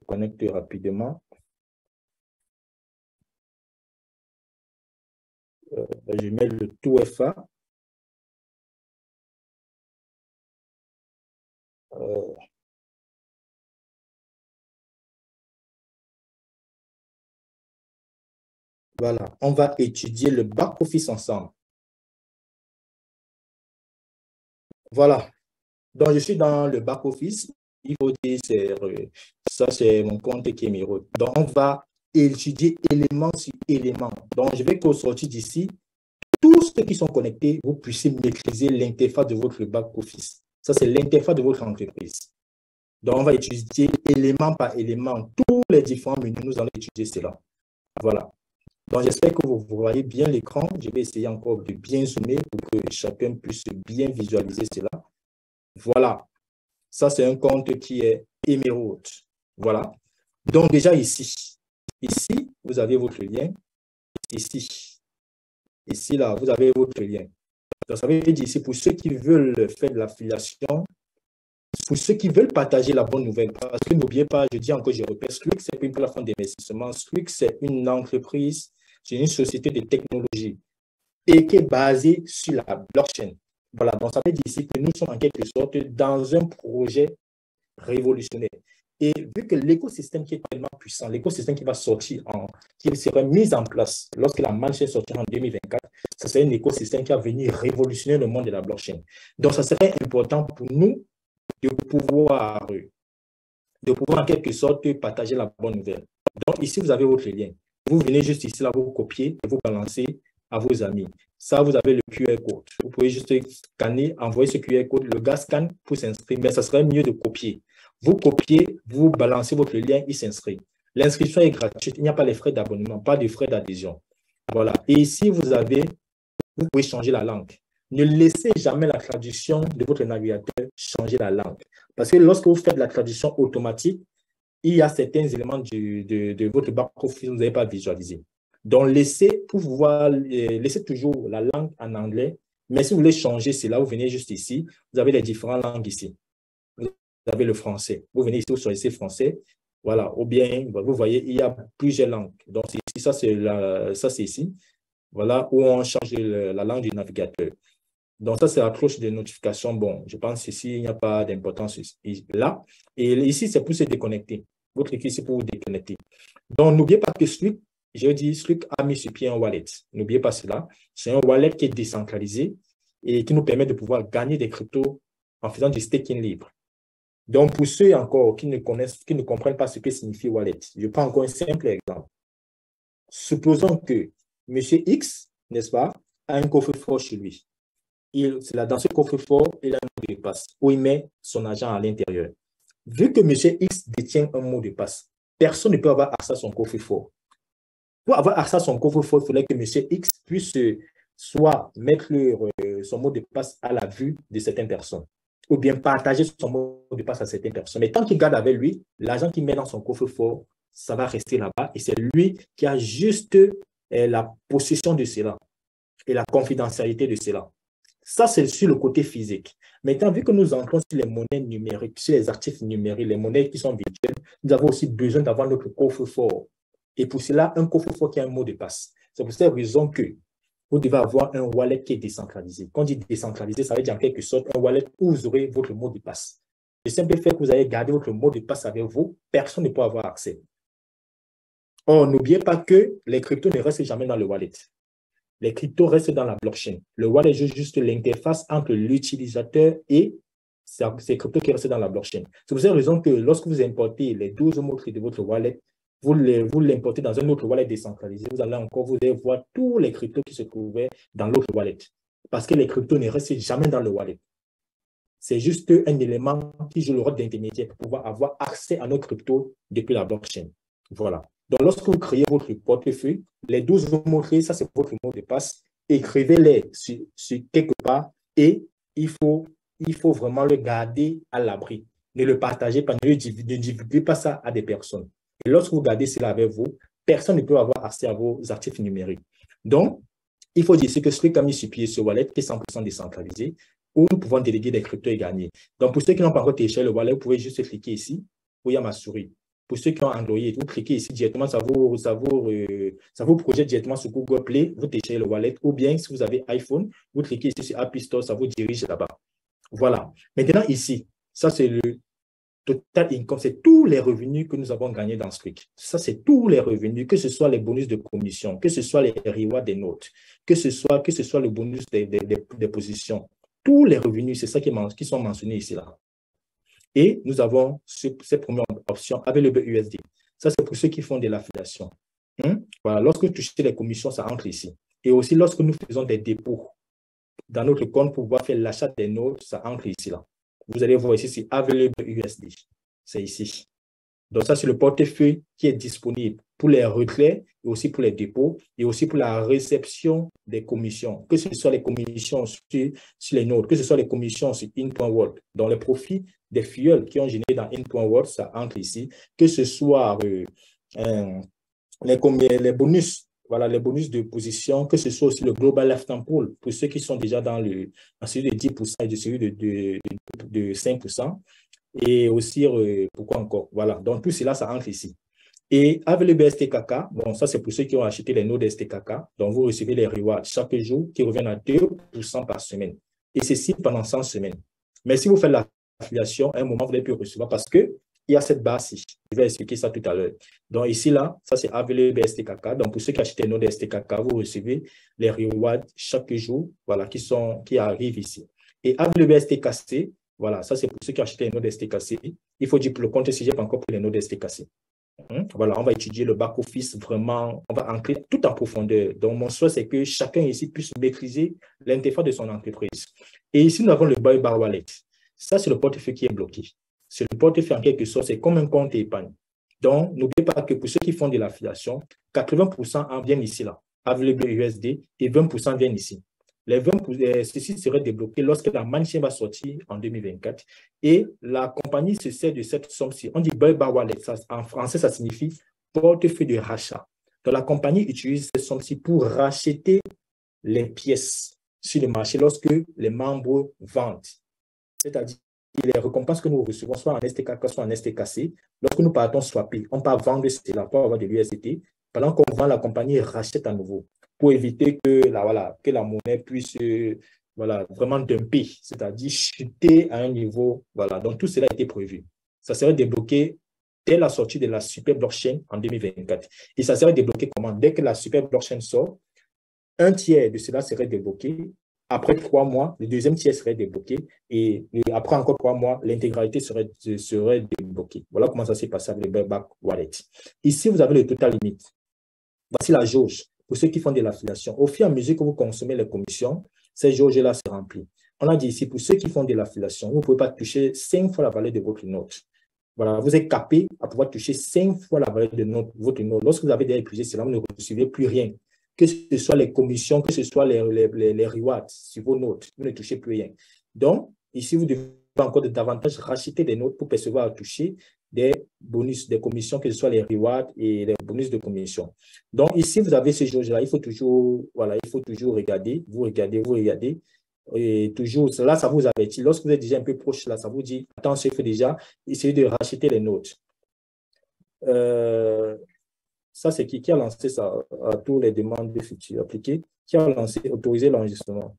connecte rapidement. Je mets le tout FA. Voilà, on va étudier le back-office ensemble. Voilà, donc je suis dans le back-office. Il faut dire, ça c'est mon compte qui est numéro. Donc on va étudier élément sur élément. Donc je vais qu'au sortir d'ici, tous ceux qui sont connectés, vous puissiez maîtriser l'interface de votre back-office. Ça c'est l'interface de votre entreprise. Donc on va étudier élément par élément, tous les différents menus, nous allons étudier cela. Voilà. Donc, j'espère que vous voyez bien l'écran. Je vais essayer encore de bien zoomer pour que chacun puisse bien visualiser cela. Voilà. Ça, c'est un compte qui est Emerald. Voilà. Donc, déjà ici, vous avez votre lien. Ici, là, vous avez votre lien. Donc, ça veut dire ici, pour ceux qui veulent faire de l'affiliation, pour ceux qui veulent partager la bonne nouvelle, parce que n'oubliez pas, je dis encore, je répète, Slick, c'est une plateforme d'investissement. Slick, c'est une entreprise, c'est une société de technologie et qui est basée sur la blockchain. Voilà, donc ça veut dire ici que nous sommes en quelque sorte dans un projet révolutionnaire. Et vu que l'écosystème qui est tellement puissant, l'écosystème qui va sortir, qui sera mis en place lorsque la manche sortira en 2024, ça serait un écosystème qui va venir révolutionner le monde de la blockchain. Donc, ça serait important pour nous de pouvoir en quelque sorte partager la bonne nouvelle. Donc, ici, vous avez votre lien. Vous venez juste ici, là, vous copiez et vous balancez à vos amis. Ça, vous avez le QR code. Vous pouvez juste scanner, envoyer ce QR code. Le gars scanne pour s'inscrire, mais ça serait mieux de copier. Vous copiez, vous balancez votre lien, il s'inscrit. L'inscription est gratuite. Il n'y a pas les frais d'abonnement, pas de frais d'adhésion. Voilà. Et ici, vous pouvez changer la langue. Ne laissez jamais la traduction de votre navigateur changer la langue. Parce que lorsque vous faites la traduction automatique, il y a certains éléments de votre back-office que vous n'avez pas visualisé. Donc, laissez toujours la langue en anglais. Mais si vous voulez changer cela, vous venez juste ici. Vous avez les différentes langues ici. Vous avez le français. Vous venez ici, vous choisissez français. Voilà. Ou bien, vous voyez, il y a plusieurs langues. Donc, ici, ça, c'est ici. Voilà, où on change la langue du navigateur. Donc, ça, c'est la cloche de notification. Bon, je pense ici, il n'y a pas d'importance là. Et ici, c'est pour se déconnecter. Vous cliquez ici pour vous déconnecter. Donc, n'oubliez pas que Slick, je dis, Slick a mis sur pied un wallet. N'oubliez pas cela. C'est un wallet qui est décentralisé et qui nous permet de pouvoir gagner des cryptos en faisant du staking libre. Donc, pour ceux encore qui ne comprennent pas ce que signifie wallet, je prends encore un simple exemple. Supposons que M. X, n'est-ce pas, a un coffre-fort chez lui. Dans ce coffre-fort, il a un mot de passe où il met son argent à l'intérieur. Vu que M. X détient un mot de passe, personne ne peut avoir accès à son coffre-fort. Pour avoir accès à son coffre-fort, il faudrait que M. X puisse soit mettre son mot de passe à la vue de certaines personnes, ou bien partager son mot de passe à certaines personnes. Mais tant qu'il garde avec lui, l'argent qu'il met dans son coffre-fort, ça va rester là-bas et c'est lui qui a juste la possession de cela et la confidentialité de cela. Ça, c'est sur le côté physique. Maintenant, vu que nous entrons sur les monnaies numériques, sur les actifs numériques, les monnaies qui sont virtuelles, nous avons aussi besoin d'avoir notre coffre-fort. Et pour cela, un coffre-fort qui a un mot de passe. C'est pour cette raison que vous devez avoir un wallet qui est décentralisé. Quand on dit décentralisé, ça veut dire en quelque sorte un wallet où vous aurez votre mot de passe. Le simple fait que vous allez garder votre mot de passe avec vous, personne ne peut avoir accès. Or, n'oubliez pas que les cryptos ne restent jamais dans le wallet. Les cryptos restent dans la blockchain. Le wallet est juste l'interface entre l'utilisateur et ces cryptos qui restent dans la blockchain. C'est pour cette raison que lorsque vous importez les 12 mots clés de votre wallet, vous l'importez dans un autre wallet décentralisé, vous allez voir tous les cryptos qui se trouvaient dans l'autre wallet. Parce que les cryptos ne restent jamais dans le wallet. C'est juste un élément qui joue le rôle d'intermédiaire pour pouvoir avoir accès à nos cryptos depuis la blockchain. Voilà. Donc, lorsque vous créez votre portefeuille, les 12 mots-clés, ça c'est votre mot de passe, écrivez-les sur quelque part et il faut vraiment le garder à l'abri. Ne le partagez pas, ne divulguez pas ça à des personnes. Et lorsque vous gardez cela avec vous, personne ne peut avoir accès à vos actifs numériques. Donc, il faut dire que Slick a mis sur pied ce wallet qui est 100% décentralisé, où nous pouvons déléguer des cryptos et gagner. Donc, pour ceux qui n'ont pas encore téléchargé le wallet, vous pouvez juste cliquer ici, où il y a ma souris. Pour ceux qui ont Android, vous cliquez ici directement, ça vous projette directement sur Google Play, vous téléchargez le wallet, ou bien si vous avez iPhone, vous cliquez ici sur App Store, ça vous dirige là-bas. Voilà. Maintenant, ici, ça c'est le total income, c'est tous les revenus que nous avons gagnés dans Squeak. Ça, c'est tous les revenus, que ce soit les bonus de commission, que ce soit les rewards des notes, que ce soit le bonus des positions. Tous les revenus, c'est ça qui sont mentionnés ici. Là. Et nous avons cette première option avec le BUSD. Ça, c'est pour ceux qui font de l'affiliation. Voilà, lorsque vous touchez les commissions, ça entre ici. Et aussi, lorsque nous faisons des dépôts dans notre compte pour pouvoir faire l'achat des notes, ça entre ici. Là. Vous allez voir ici, c'est Available USD. C'est ici. Donc, ça, c'est le portefeuille qui est disponible pour les retraits et aussi pour les dépôts et aussi pour la réception des commissions, que ce soit les commissions sur les notes, que ce soit les commissions sur In.World. Donc, les profits des fuels qui ont généré dans In.World, ça entre ici, que ce soit les bonus. Voilà, les bonus de position, que ce soit aussi le Global Lifetime Pool, pour ceux qui sont déjà dans celui de 10% et de celui de 5%. Et aussi, pourquoi encore? Voilà, donc tout cela, ça entre ici. Et avec le BSTKK, bon, ça c'est pour ceux qui ont acheté les nodes STKK, donc vous recevez les rewards chaque jour qui reviennent à 2% par semaine. Et ceci pendant 100 semaines. Mais si vous faites l'affiliation, à un moment, vous n'allez plus recevoir parce que il y a cette barre-ci. Je vais expliquer ça tout à l'heure. Donc ici, là, ça c'est AVLB STKK. Donc pour ceux qui achètent les nodes STKK, vous recevez les rewards chaque jour, voilà, qui arrivent ici. Et AVLB STKC, voilà, ça c'est pour ceux qui achètent les nodes STKC. Il faut dire pour le compte CGP encore pour les nodes STKC. Voilà, on va étudier le back-office vraiment, on va entrer tout en profondeur. Donc mon souhait, c'est que chacun ici puisse maîtriser l'interface de son entreprise. Et ici, nous avons le Buy Bar Wallet. Ça, c'est le portefeuille qui est bloqué. C'est le portefeuille en quelque sorte, c'est comme un compte épargne. Donc, n'oubliez pas que pour ceux qui font de l'affiliation, 80% en viennent ici, là, avec le USD, et 20% viennent ici. Les 20%, ceci serait débloqué lorsque la manche va sortir en 2024 et la compagnie se sert de cette somme-ci. On dit Buy Bar Wallet, en français, ça signifie portefeuille de rachat. Donc, la compagnie utilise cette somme-ci pour racheter les pièces sur le marché lorsque les membres vendent. C'est-à-dire les récompenses que nous recevons, soit en STKK, soit en STKC, lorsque nous partons swapper, on peut vendre cela pour avoir de l'USDT. Pendant qu'on vend, la compagnie rachète à nouveau pour éviter que la monnaie puisse vraiment dumper, c'est-à-dire chuter à un niveau. Voilà. Donc, tout cela a été prévu. Ça serait débloqué dès la sortie de la Super Blockchain en 2024. Et ça serait débloqué comment? Dès que la Super Blockchain sort, un tiers de cela serait débloqué. Après 3 mois, le deuxième tiers serait débloqué et après encore 3 mois, l'intégralité serait débloquée. Voilà comment ça s'est passé avec le Buyback Wallet. Ici, vous avez le total limite. Voici la jauge pour ceux qui font de l'affiliation. Au fur et à mesure que vous consommez les commissions, ces jauges-là se remplissent. On a dit ici, pour ceux qui font de l'affiliation, vous ne pouvez pas toucher 5 fois la valeur de votre note. Voilà, vous êtes capé à pouvoir toucher 5 fois la valeur de votre note. Lorsque vous avez déjà épuisé cela, vous ne recevez plus rien. Que ce soit les commissions, que ce soit les rewards sur vos notes, vous ne touchez plus rien. Donc, ici, vous devez encore davantage racheter des notes pour percevoir à toucher des bonus, des commissions, que ce soit les rewards et les bonus de commission. Donc, ici, vous avez ces jauges-là. Il faut toujours regarder, vous regardez. Et toujours, là, ça vous avertit. Lorsque vous êtes déjà un peu proche, là, ça vous dit, attention, il faut déjà essayer de racheter les notes. Ça, c'est qui a lancé ça à tous les demandes futures appliquées, qui a autorisé l'enregistrement.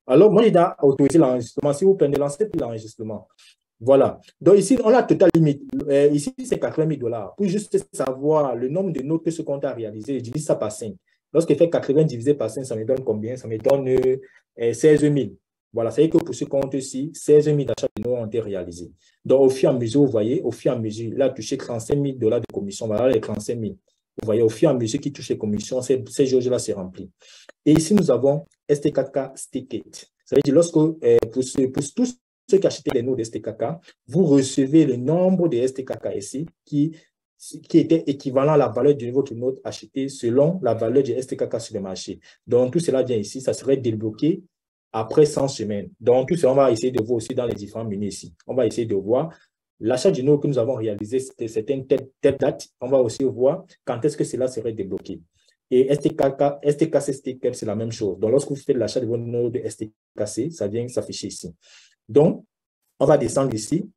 Alors, moi, j'ai autorisé l'enregistrement. Si vous prenez lancer l'enregistrement. Voilà. Donc, ici, on a la totale limite. Ici, c'est 80 000 $. Pour juste savoir le nombre de notes que ce compte a réalisé, je divise ça par 5. Lorsqu'il fait 80 divisé par 5, ça me donne combien? Ça me donne 16 000. Voilà, c'est que pour ce compte-ci, 16 000 achats de notes ont été réalisés. Donc, au fur et à mesure, vous voyez, au fur et à mesure, il a touché 35 000 $ de commission. Voilà les 35 000. Vous voyez, au fur et à mesure qu'il touche les commissions, ces jauges-là se remplissent. Et ici, nous avons STKK Staked. Ça veut dire, lorsque, pour tous ceux qui achètent les notes de STKK, vous recevez le nombre de STKK ici qui était équivalent à la valeur de votre note achetée selon la valeur du STKK sur le marché. Donc, tout cela vient ici, ça serait débloqué après 100 semaines. Donc, tout cela, on va essayer de voir aussi dans les différents menus ici. On va essayer de voir l'achat du note que nous avons réalisé, c'était une telle date. On va aussi voir quand est-ce que cela serait débloqué. Et STKC Staked, c'est la même chose. Donc, lorsque vous faites l'achat de votre note de STKC, ça vient s'afficher ici. Donc, on va descendre ici.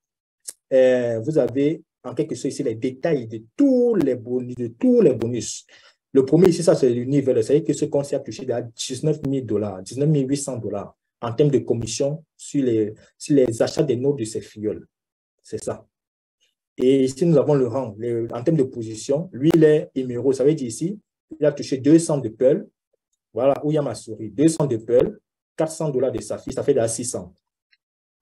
Vous avez en quelque sorte ici les détails de tous les bonus. Le premier ici, ça c'est le niveau. C'est-à-dire que ce compte a touché à 19 000 $, 19 800 $ en termes de commission sur les achats des notes de ses filleuls. C'est ça. Et ici, nous avons le rang. En termes de position, lui, il est émeraude. Ça veut dire ici, il a touché 200 de Pearl. Voilà, où il y a ma souris. 200 de Pearl, 400 $ de Saphir, ça fait de 600.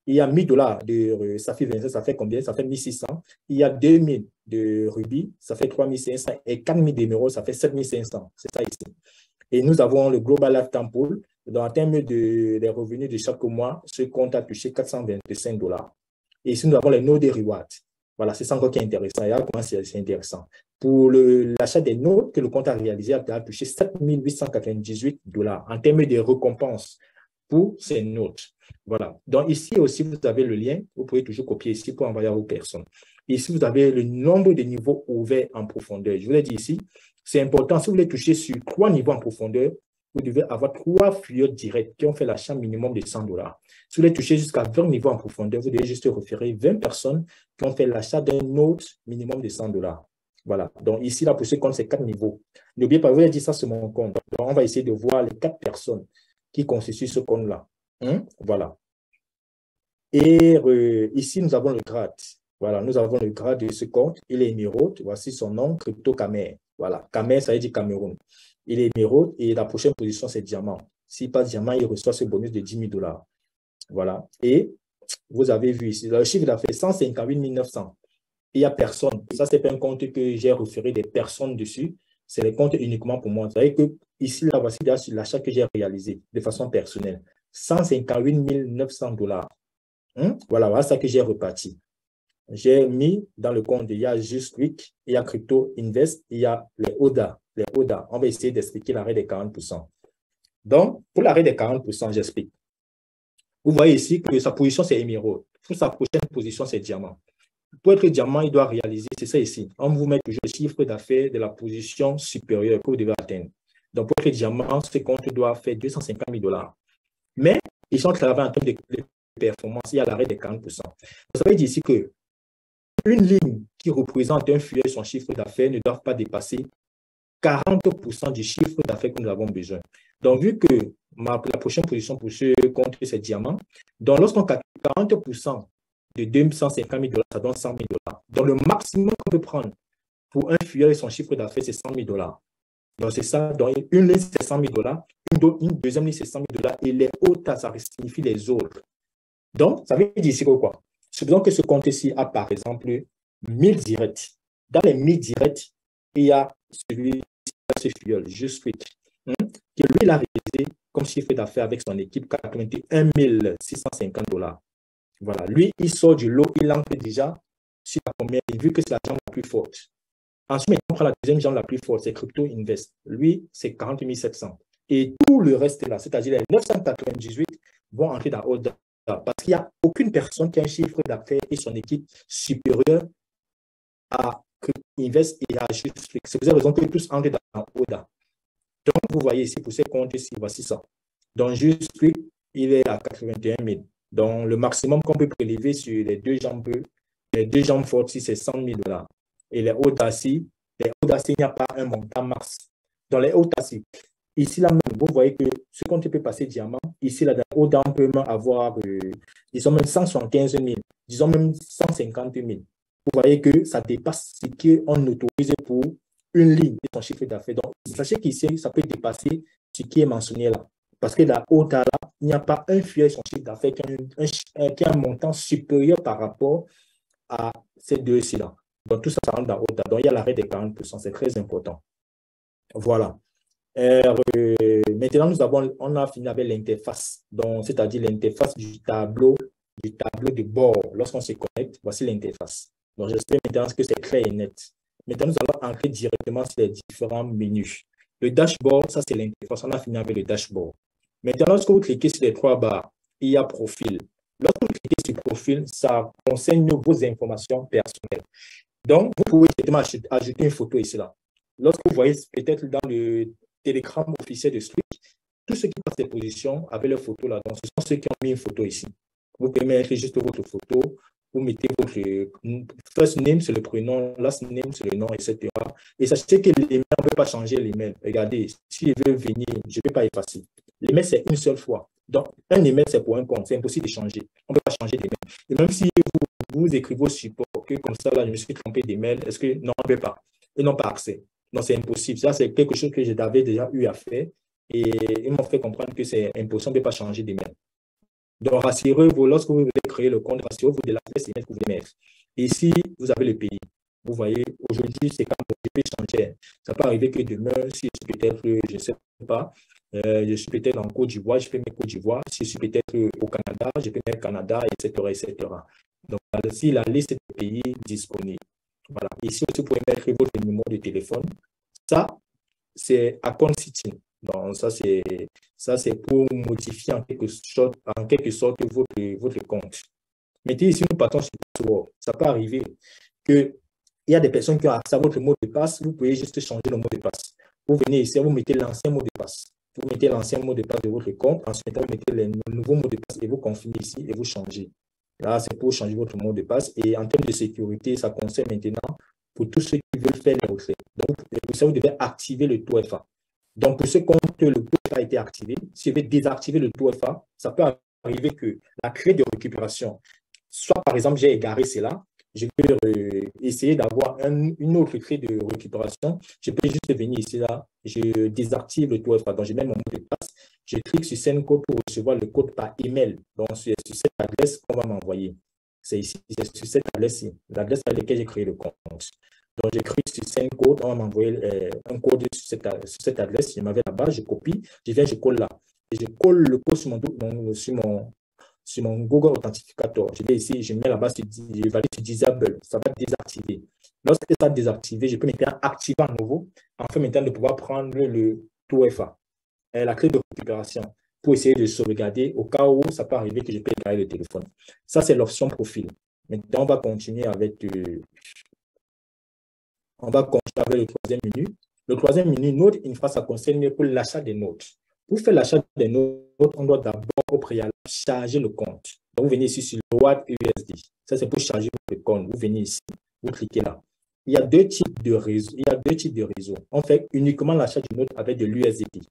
Il y a 1000 $ de Saphir 27, ça fait combien? Ça fait 1600. Il y a 2000 de Ruby, ça fait 3500. Et 4000 d'émeraude, ça fait 7500. C'est ça ici. Et nous avons le Global Lifetime Pool. En termes des revenus de chaque mois, ce compte a touché 425 $. Et ici, nous avons les notes de reward. Voilà, c'est ça encore qui est intéressant. Et là, comment c'est intéressant. Pour l'achat des notes que le compte a réalisé, il a touché 7 898 $ en termes de récompenses pour ces notes. Voilà. Donc ici aussi, vous avez le lien. Vous pouvez toujours copier ici pour envoyer à vos personnes. Ici, vous avez le nombre de niveaux ouverts en profondeur. Je vous l'ai dit ici, c'est important. Si vous voulez toucher sur 3 niveaux en profondeur, vous devez avoir 3 fuyeurs directs qui ont fait l'achat minimum de 100 $. Si vous voulez toucher jusqu'à 20 niveaux en profondeur, vous devez juste référer 20 personnes qui ont fait l'achat d'un autre minimum de 100 $. Voilà. Donc ici, là, pour ce compte, c'est 4 niveaux. N'oubliez pas, vous avez dit ça sur mon compte. Donc, on va essayer de voir les 4 personnes qui constituent ce compte-là. Voilà. Et ici, nous avons le grade. Voilà, nous avons le grade de ce compte. Il est émeraude. Voici son nom, Crypto Camer. Voilà, Camer, ça veut dire Cameroun. Il est émeraude et la prochaine position, c'est diamant. S'il passe diamant, il reçoit ce bonus de 10 000 $. Voilà. Et vous avez vu ici, le chiffre d'affaires, 158 900. Il n'y a personne. Ça, ce n'est pas un compte que j'ai référé des personnes dessus. C'est les comptes uniquement pour moi. Vous savez que ici, là, voici l'achat que j'ai réalisé de façon personnelle. 158 900 $. Voilà ça que j'ai reparti. J'ai mis dans le compte, il y a Just Quick, il y a Crypto Invest, il y a les ODA. Les ODA, on va essayer d'expliquer l'arrêt des 40%. Donc, pour l'arrêt des 40%, j'explique. Vous voyez ici que sa position, c'est émeraude. Pour sa prochaine position, c'est diamant. Pour être diamant, il doit réaliser, c'est ça ici. On vous met toujours le chiffre d'affaires de la position supérieure que vous devez atteindre. Donc, pour être diamant, ce compte doit faire 250 000 $. Mais, ils sont travaillés en termes de performance, il y a l'arrêt des 40%. Ça veut dire ici que une ligne qui représente un feuillet son chiffre d'affaires ne doit pas dépasser 40% du chiffre d'affaires que nous avons besoin. Donc, vu que la prochaine position pour ce compte, c'est diamant, donc lorsqu'on calcule 40% de 250 000 $, ça donne 100 000 $. Donc, le maximum qu'on peut prendre pour un feuillet son chiffre d'affaires, c'est 100 000 $. Donc, c'est ça. Donc, une ligne, c'est 100 000 $. Une deuxième ligne, c'est 100 000 $. Et les autres, ça signifie les autres. Donc, ça veut dire ici quoi? Supposons que ce compte-ci a, par exemple, 1000 directs. Dans les 1000 directs, il y a celui-ci, ce filleul, Just Quick, qui lui, il a réalisé comme chiffre d'affaires avec son équipe 81 650 $. Voilà. Lui, il sort du lot, il entre déjà sur la première, vu que c'est la jambe la plus forte. Ensuite, on prend la deuxième jambe la plus forte, c'est Crypto Invest. Lui, c'est 40 700. Et tout le reste là, c'est-à-dire les 998 vont entrer dans ODA. Parce qu'il n'y a aucune personne qui a un chiffre d'affaires et son équipe supérieure à Crypto Invest et à Just Quick. C'est pour cette raison que tous entrent dans ODA. Donc, vous voyez ici, pour ces comptes-ci, voici ça. Donc, Just Quick, il est à 81 000. Donc, le maximum qu'on peut prélever sur les deux jambes fortes, c'est 100 000 $. Et les Audacy, il n'y a pas un montant max. Dans les Audacy, ici, là même, vous voyez que ce compte peut passer diamant. Ici, là, dans Audacy, on peut même avoir, disons même 175 000, disons même 150 000. Vous voyez que ça dépasse ce qu'on autorise pour une ligne de son chiffre d'affaires. Donc, sachez qu'ici, ça peut dépasser ce qui est mentionné là. Parce que dans Audacy, là, il n'y a pas un feuillet de son chiffre d'affaires qui a un montant supérieur par rapport à ces deux-ci là. Donc, tout ça, ça rentre dans Audacy. Donc, il y a l'arrêt des 40%. C'est très important. Voilà. Maintenant, on a fini avec l'interface. Donc, c'est-à-dire l'interface du tableau de bord. Lorsqu'on se connecte, voici l'interface. Donc, j'espère maintenant que c'est clair et net. Maintenant, nous allons entrer directement sur les différents menus. Le dashboard, ça, c'est l'interface. On a fini avec le dashboard. Maintenant, lorsque vous cliquez sur les 3 barres, il y a profil. Lorsque vous cliquez sur profil, ça concerne vos informations personnelles. Donc, vous pouvez directement ajouter une photo ici, là. Lorsque vous voyez peut-être dans le télégramme officiel de Slick, tous ceux qui passent des positions avec leur photo là, donc ce sont ceux qui ont mis une photo ici. Vous pouvez mettre juste votre photo vous mettez votre first name, c'est le prénom, last name, c'est le nom, etc. Et sachez que l'email, on ne peut pas changer l'email. Regardez, si je veux venir, je ne peux pas effacer. L'email, c'est une seule fois. Donc, un email, c'est pour un compte. C'est impossible de changer. On ne peut pas changer d'email. Et même si vous écrivez au support, que comme ça, là, je me suis trompé d'email, est-ce que non, on ne peut pas. Ils n'ont pas accès. Non, c'est impossible. Ça, c'est quelque chose que j'avais déjà eu à faire. Et ils m'ont fait comprendre que c'est impossible. On ne peut pas changer d'email. Donc, rassurez-vous, lorsque vous voulez créer le compte, rassurez-vous de l'adresse email que vous voulez mettre. Ici, vous avez le pays. Vous voyez, aujourd'hui, c'est comme je peux changer. Ça peut arriver que demain, si je suis peut-être, je ne sais pas, je suis peut-être en Côte d'Ivoire, je peux mettre Côte d'Ivoire. Si je suis peut-être au Canada, je peux mettre Canada, etc., etc. Donc, ici, la liste des pays disponible. Voilà. Ici, vous pouvez mettre votre numéro de téléphone. Ça, c'est account setting. Donc, ça, c'est pour modifier en quelque sorte votre compte. Mettez ici, nous partons sur password. Ça peut arriver qu'il y a des personnes qui ont accès à votre mot de passe. Vous pouvez juste changer le mot de passe. Vous venez ici, vous mettez l'ancien mot de passe. Vous mettez l'ancien mot de passe de votre compte. Ensuite, vous mettez le nouveau mot de passe et vous confirmez ici et vous changez. Là, c'est pour changer votre mot de passe. Et en termes de sécurité, ça concerne maintenant pour tous ceux qui veulent faire les retraits. Donc, pour ça, vous devez activer le taux FA. Donc, pour ce compte, le taux FA a été activé. Si vous devez désactiver le taux FA, ça peut arriver que la clé de récupération, soit par exemple, j'ai égaré cela, je peux essayer d'avoir une autre clé de récupération. Je peux juste venir ici, là, je désactive le taux FA. Donc, je mets mon mot de passe, je clique sur Send Code pour recevoir le code par email. Donc, c'est sur cette adresse qu'on va m'envoyer. C'est ici, c'est sur cette adresse-ci, l'adresse à laquelle j'ai créé le compte. Donc, j'écris sur Send Code, on va m'envoyer un code sur cette adresse. Je m'avais là-bas, je copie, je viens, je colle là. Et je colle le code sur mon Google Authentificator. Je vais ici, je mets là-bas, je valide sur Disable, ça va désactiver. Lorsque ça va désactiver, je peux maintenant activer à nouveau, afin maintenant de pouvoir prendre le taux FA, la clé de récupération, pour essayer de sauvegarder au cas où ça peut arriver que je peux égarer le téléphone. Ça, c'est l'option profil. Maintenant, on va continuer avec le troisième menu. Le troisième menu, note interface, ça concerne pour l'achat des notes. Pour faire l'achat des notes, on doit d'abord au préalable charger le compte. Donc, vous venez ici sur le Load USD. Ça, c'est pour charger votre compte. Vous venez ici, vous cliquez là. Il y a deux types de réseaux. On fait uniquement l'achat d'une note avec de l'USDT.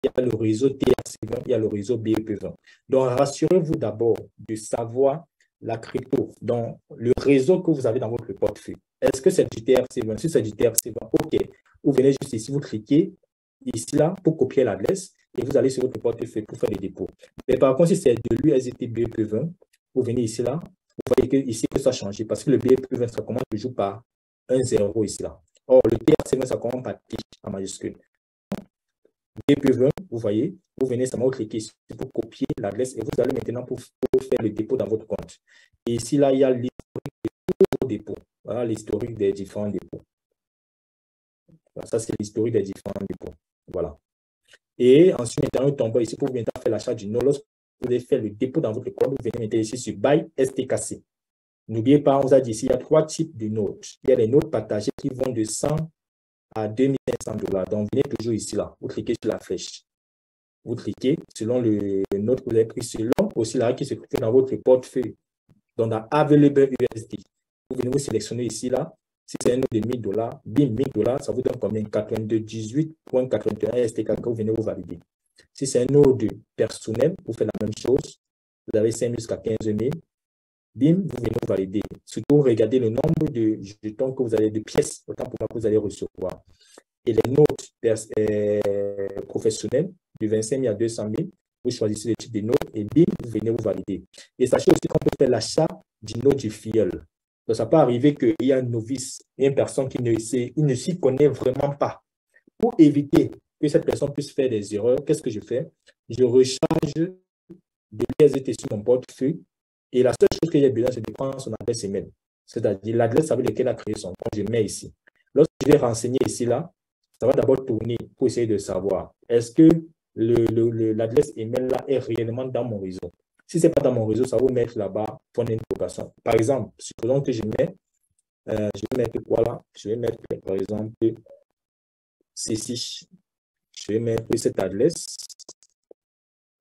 Il y a le réseau TRC20, il y a le réseau BEP20. Donc, rassurez-vous d'abord de savoir la crypto, donc le réseau que vous avez dans votre portefeuille. Est-ce que c'est du TRC20? Si c'est du TRC20, OK. Vous venez juste ici, vous cliquez ici, là, pour copier l'adresse et vous allez sur votre portefeuille pour faire les dépôts. Mais par contre, si c'est de l'USDT BEP20, vous venez ici, là, vous voyez que ici, que ça a changé parce que le BEP20, ça commence toujours par un 0 ici, là. Or, le TRC20, ça commence par T en majuscule. BEP20, vous voyez, vous venez seulement cliquer ici pour copier l'adresse et vous allez maintenant pour faire le dépôt dans votre compte. Et ici, là, il y a l'historique de tous vos dépôts. Voilà l'historique des différents dépôts. Voilà, ça, c'est l'historique des différents dépôts. Voilà. Et ensuite, maintenant, nous tombons ici pour maintenant faire l'achat du note. Lorsque vous allez faire le dépôt dans votre compte, vous venez maintenant ici sur Buy STKC. N'oubliez pas, on vous a dit ici, il y a trois types de notes. Il y a les notes partagées qui vont de 100 à 2500 $. Donc, venez toujours ici, là. Vous cliquez sur la flèche. Vous cliquez selon le note que vous avez pris, selon aussi la qui se trouve dans votre portefeuille. Donc, dans Available USD. Vous venez vous sélectionner ici, là. Si c'est un note de $1000, bim, $1000, ça vous donne combien? 98,81 STK que vous venez vous valider. Si c'est un note de personnel, vous faites la même chose. Vous avez 5 000 jusqu'à 15 000. Bim, vous venez vous valider. Surtout, regardez le nombre de jetons que vous avez, de pièces, autant pour moi que vous allez recevoir. Et les notes professionnelles, de 25 000 à 200 000, vous choisissez le type de note et bim, vous venez vous valider. Et sachez aussi qu'on peut faire l'achat du note du filleul. Donc, ça peut arriver qu'il y a un novice, une personne qui ne s'y connaît vraiment pas. Pour éviter que cette personne puisse faire des erreurs, qu'est-ce que je fais? Je recharge des USDT sur mon portefeuille et la seule chose que j'ai besoin, c'est de prendre son adresse email. C'est-à-dire l'adresse avec laquelle il a créé son compte, je mets ici. Lorsque je vais renseigner ici, là, ça va d'abord tourner pour essayer de savoir est-ce que l'adresse email là est réellement dans mon réseau. Si ce n'est pas dans mon réseau, ça va vous mettre là-bas point d'interrogation. Par exemple, supposons que je vais mettre quoi là? Je vais mettre par exemple ceci. Je vais mettre cette adresse.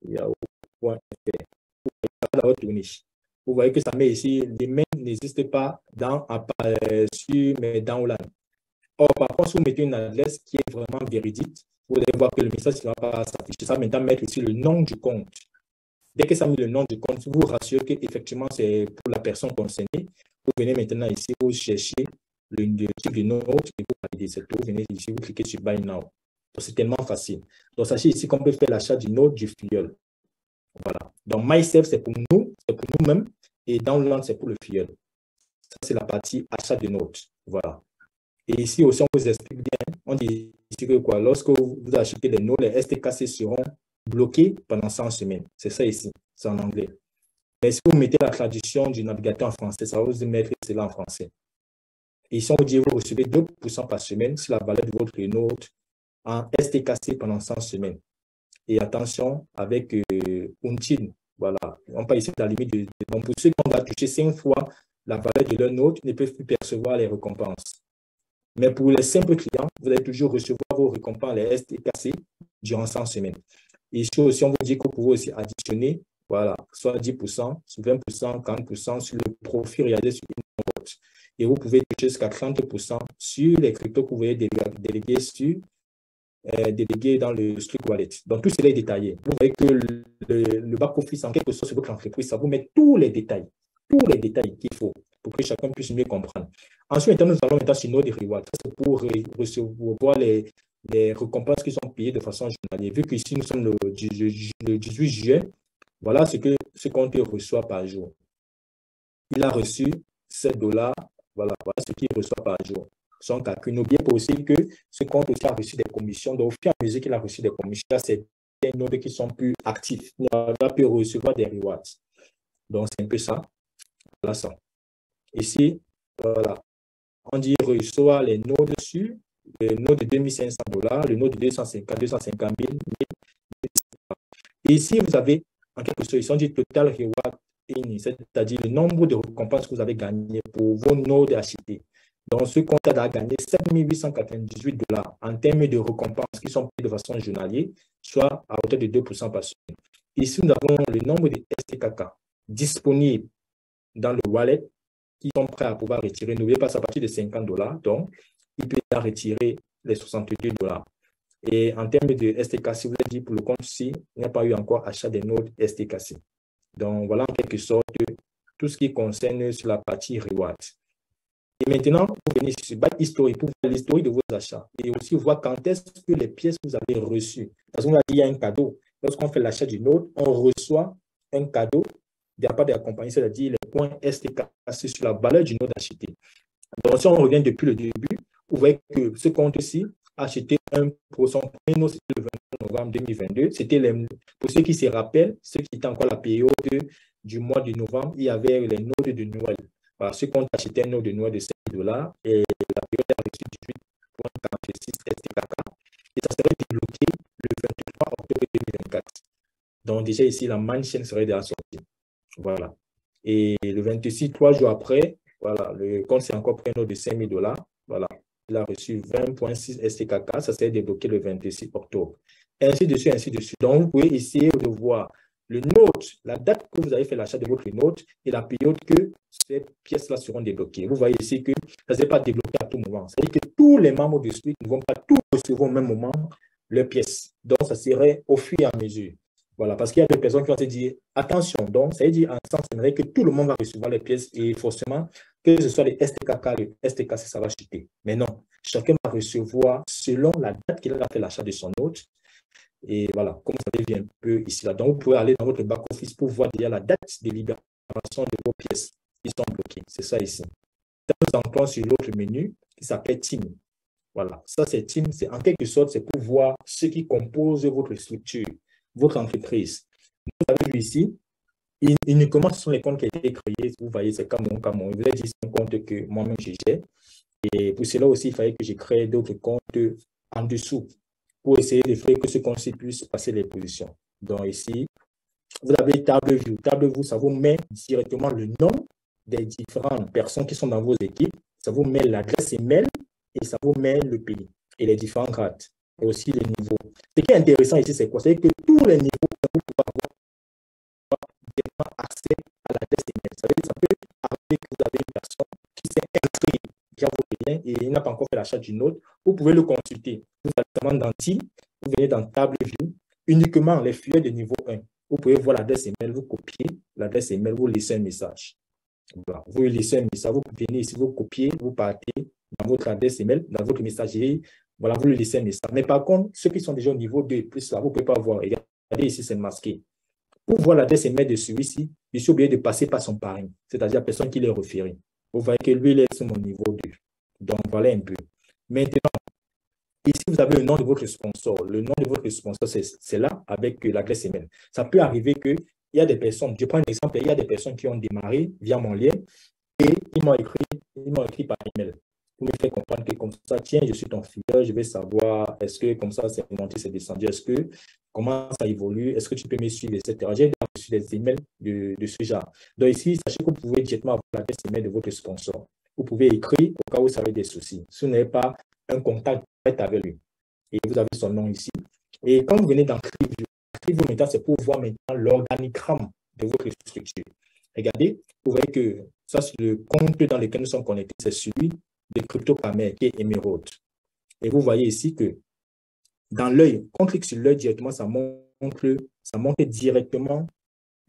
Yahoo.fr. Ça va tourner. Vous voyez que ça met ici, les mains n'existent pas sur mes downlines. Or, par contre, si vous mettez une adresse qui est vraiment véridique, vous allez voir que le message ne va pas s'afficher. Ça va maintenant mettre ici le nom du compte. Dès que ça met le nom du compte, vous rassurez qu'effectivement, c'est pour la personne concernée. Vous venez maintenant ici, vous cherchez le type de note et vous validez cette note. Vous venez ici, vous cliquez sur Buy Now. C'est tellement facile. Donc, sachez ici qu'on peut faire l'achat du note du filleul. Voilà. Donc, MySafe, c'est pour nous, c'est pour nous-mêmes. Et Download, c'est pour le filleul. Ça, c'est la partie achat de notes. Voilà. Et ici aussi, on vous explique bien. On dit ici que quoi? Lorsque vous achetez des notes, les STKC seront bloqués pendant 100 semaines. C'est ça ici. C'est en anglais. Mais si vous mettez la traduction du navigateur en français, ça va vous mettre cela en français. Et ici, on vous dit que vous recevez 2% par semaine sur la valeur de votre note en STKC pendant 100 semaines. Et attention, avec Untine, voilà, on parle ici de la limite. Donc, pour ceux qui ont touché 5 fois la valeur de leur note, ils ne peuvent plus percevoir les récompenses. Mais pour les simples clients, vous allez toujours recevoir vos récompenses, les STKC, durant 100 semaines. Et ici aussi, on vous dit que vous pouvez aussi additionner, voilà, soit 10%, 20%, 40% sur le profit réalisé sur une note. Et vous pouvez toucher jusqu'à 30% sur les cryptos que vous voulez déléguer dans le Street Wallet. Donc, tout cela est détaillé. Vous voyez que le back-office, en quelque sorte, sur votre entreprise, ça vous met tous les détails qu'il faut pour que chacun puisse mieux comprendre. Ensuite, nous allons maintenant sur Node Reward. C'est pour recevoir les récompenses qui sont payées de façon journalière. Vu qu'ici, nous sommes le 18 juillet, voilà ce compte reçoit par jour. Il a reçu 7 $. Voilà ce qu'il reçoit par jour. Son calcul. N'oubliez pas aussi que ce compte aussi a reçu des commissions. Donc, au fur et à mesure qu'il a reçu des commissions, c'est des notes qui sont plus actifs. Il a pu recevoir des rewards. Donc, c'est un peu ça. Voilà ça. Ici, voilà. On dit reçoit les notes sur le note de 2500 $, le note de 250 000. Et ici, vous avez en quelque sorte, ici, on dit total reward in, c'est-à-dire le nombre de récompenses que vous avez gagné pour vos notes achetés. Donc, ce compte a gagné 7 898 $ en termes de récompenses qui sont payées de façon journalière, soit à hauteur de 2% par semaine. Ici, nous avons le nombre de STKK disponibles dans le wallet qui sont prêts à pouvoir retirer. N'oubliez pas, c'est à partir de 50 $. Donc, il peut retirer les 62 $. Et en termes de STKC, vous l'avez dit, pour le compte-ci, il n'y a pas eu encore achat des notes STKC. Donc, voilà en quelque sorte tout ce qui concerne sur la partie reward. Et maintenant, vous venez sur Buy History pour voir l'historique de vos achats et aussi voir quand est-ce que les pièces que vous avez reçues. Parce qu'on a dit qu'il y a un cadeau. Lorsqu'on fait l'achat du note, on reçoit un cadeau de la part de la compagnie, c'est-à-dire les points STKC sur la valeur du note acheté. Donc, si on revient depuis le début, vous voyez que ce compte-ci a acheté pour son premier note, c'était le 23 novembre 2022. C'était pour ceux qui se rappellent, ceux qui étaient encore la période du mois de novembre, il y avait les notes de Noël. Voilà, ce compte a acheté un note de Noël de 5 $ et la période a reçu 18,46 STKK et ça serait débloqué le 23 octobre 2024. Donc, déjà ici, la manche serait déjà sortie. Voilà. Et le 26, 3 jours après, voilà, le compte s'est encore pris un note de 5 000 $. Voilà. Il a reçu 20,6 STKK. Ça s'est débloqué le 26 octobre. Ainsi de suite, ainsi de suite. Donc, vous pouvez essayer de voir le note, la date que vous avez fait l'achat de votre note et la période que ces pièces-là seront débloquées. Vous voyez ici que ça ne s'est pas débloqué à tout moment. C'est-à-dire que tous les membres de Street ne vont pas tous recevoir au même moment leurs pièces. Donc, ça serait au fur et à mesure. Voilà, parce qu'il y a des personnes qui vont se dire, attention, donc, ça veut dire en sens que tout le monde va recevoir les pièces et forcément, que ce soit les STKK, les STKC, ça va chuter. Mais non, chacun va recevoir selon la date qu'il a fait l'achat de son note. Et voilà, comme ça devient un peu ici, là. Donc, vous pouvez aller dans votre back-office pour voir déjà la date de libération de vos pièces qui sont bloquées. C'est ça ici. Nous entrons sur l'autre menu qui s'appelle Team. Voilà, ça c'est Team. C'est en quelque sorte, c'est pour voir ce qui compose votre structure, votre entreprise. Vous avez vu ici, uniquement ce sont les comptes qui ont été créés. Vous voyez, c'est Camon. Je vous ai dit, c'est un compte que moi-même je gère. Et pour cela aussi, il fallait que je crée d'autres comptes en dessous pour essayer de faire que ce compte-ci puisse passer les positions. Donc ici, vous avez TableView. TableView, ça vous met directement le nom des différentes personnes qui sont dans vos équipes. Ça vous met l'adresse email et ça vous met le pays et les différents grades et aussi les niveaux. Ce qui est intéressant ici, c'est quoi? C'est que tous les niveaux, vous pouvez avoir accès à l'adresse email. Ça peut arriver que vous avez une personne qui s'est inscrite via votre lien et il n'a pas encore fait l'achat d'une autre. Vous pouvez le consulter. Vous allez seulement dans Team, vous venez dans Table View, uniquement les feuilles de niveau 1. Vous pouvez voir l'adresse email, vous copiez l'adresse email, vous laissez un message. Voilà. Vous laissez un message, vous venez ici, vous copiez, vous partez dans votre adresse email, dans votre messagerie. Voilà, vous lui laissez un message. Mais par contre, ceux qui sont déjà au niveau 2 plus là, vous ne pouvez pas voir. Regardez ici, c'est masqué. Pour voir l'adresse email de celui-ci, je suis obligé de passer par son parrain, c'est-à-dire la personne qui l'est référé. Vous voyez que lui, il est sur mon niveau 2. Donc, voilà un peu. Maintenant, ici, vous avez le nom de votre sponsor. Le nom de votre sponsor, c'est là avec l'adresse email. Ça peut arriver qu'il y a des personnes, je prends un exemple, il y a des personnes qui ont démarré via mon lien et ils m'ont écrit par email. Pour me faire comprendre que comme ça, tiens, je suis ton filleul, je vais savoir, est-ce que comme ça, c'est monté, c'est descendu, est-ce que, comment ça évolue, est-ce que tu peux me suivre, etc. J'ai reçu des emails de ce genre. Donc ici, sachez que vous pouvez directement avoir l'adresse email de votre sponsor. Vous pouvez écrire au cas où vous avez des soucis. Si vous n'avez pas un contact direct avec lui. Et vous avez son nom ici. Et quand vous venez dans ClickView maintenant, c'est pour voir maintenant l'organigramme de votre structure. Regardez, vous voyez que ça, c'est le compte dans lequel nous sommes connectés, c'est celui de CryptoCamera qui est Emerald. Et vous voyez ici que dans l'œil, quand on clique sur l'œil directement, ça montre directement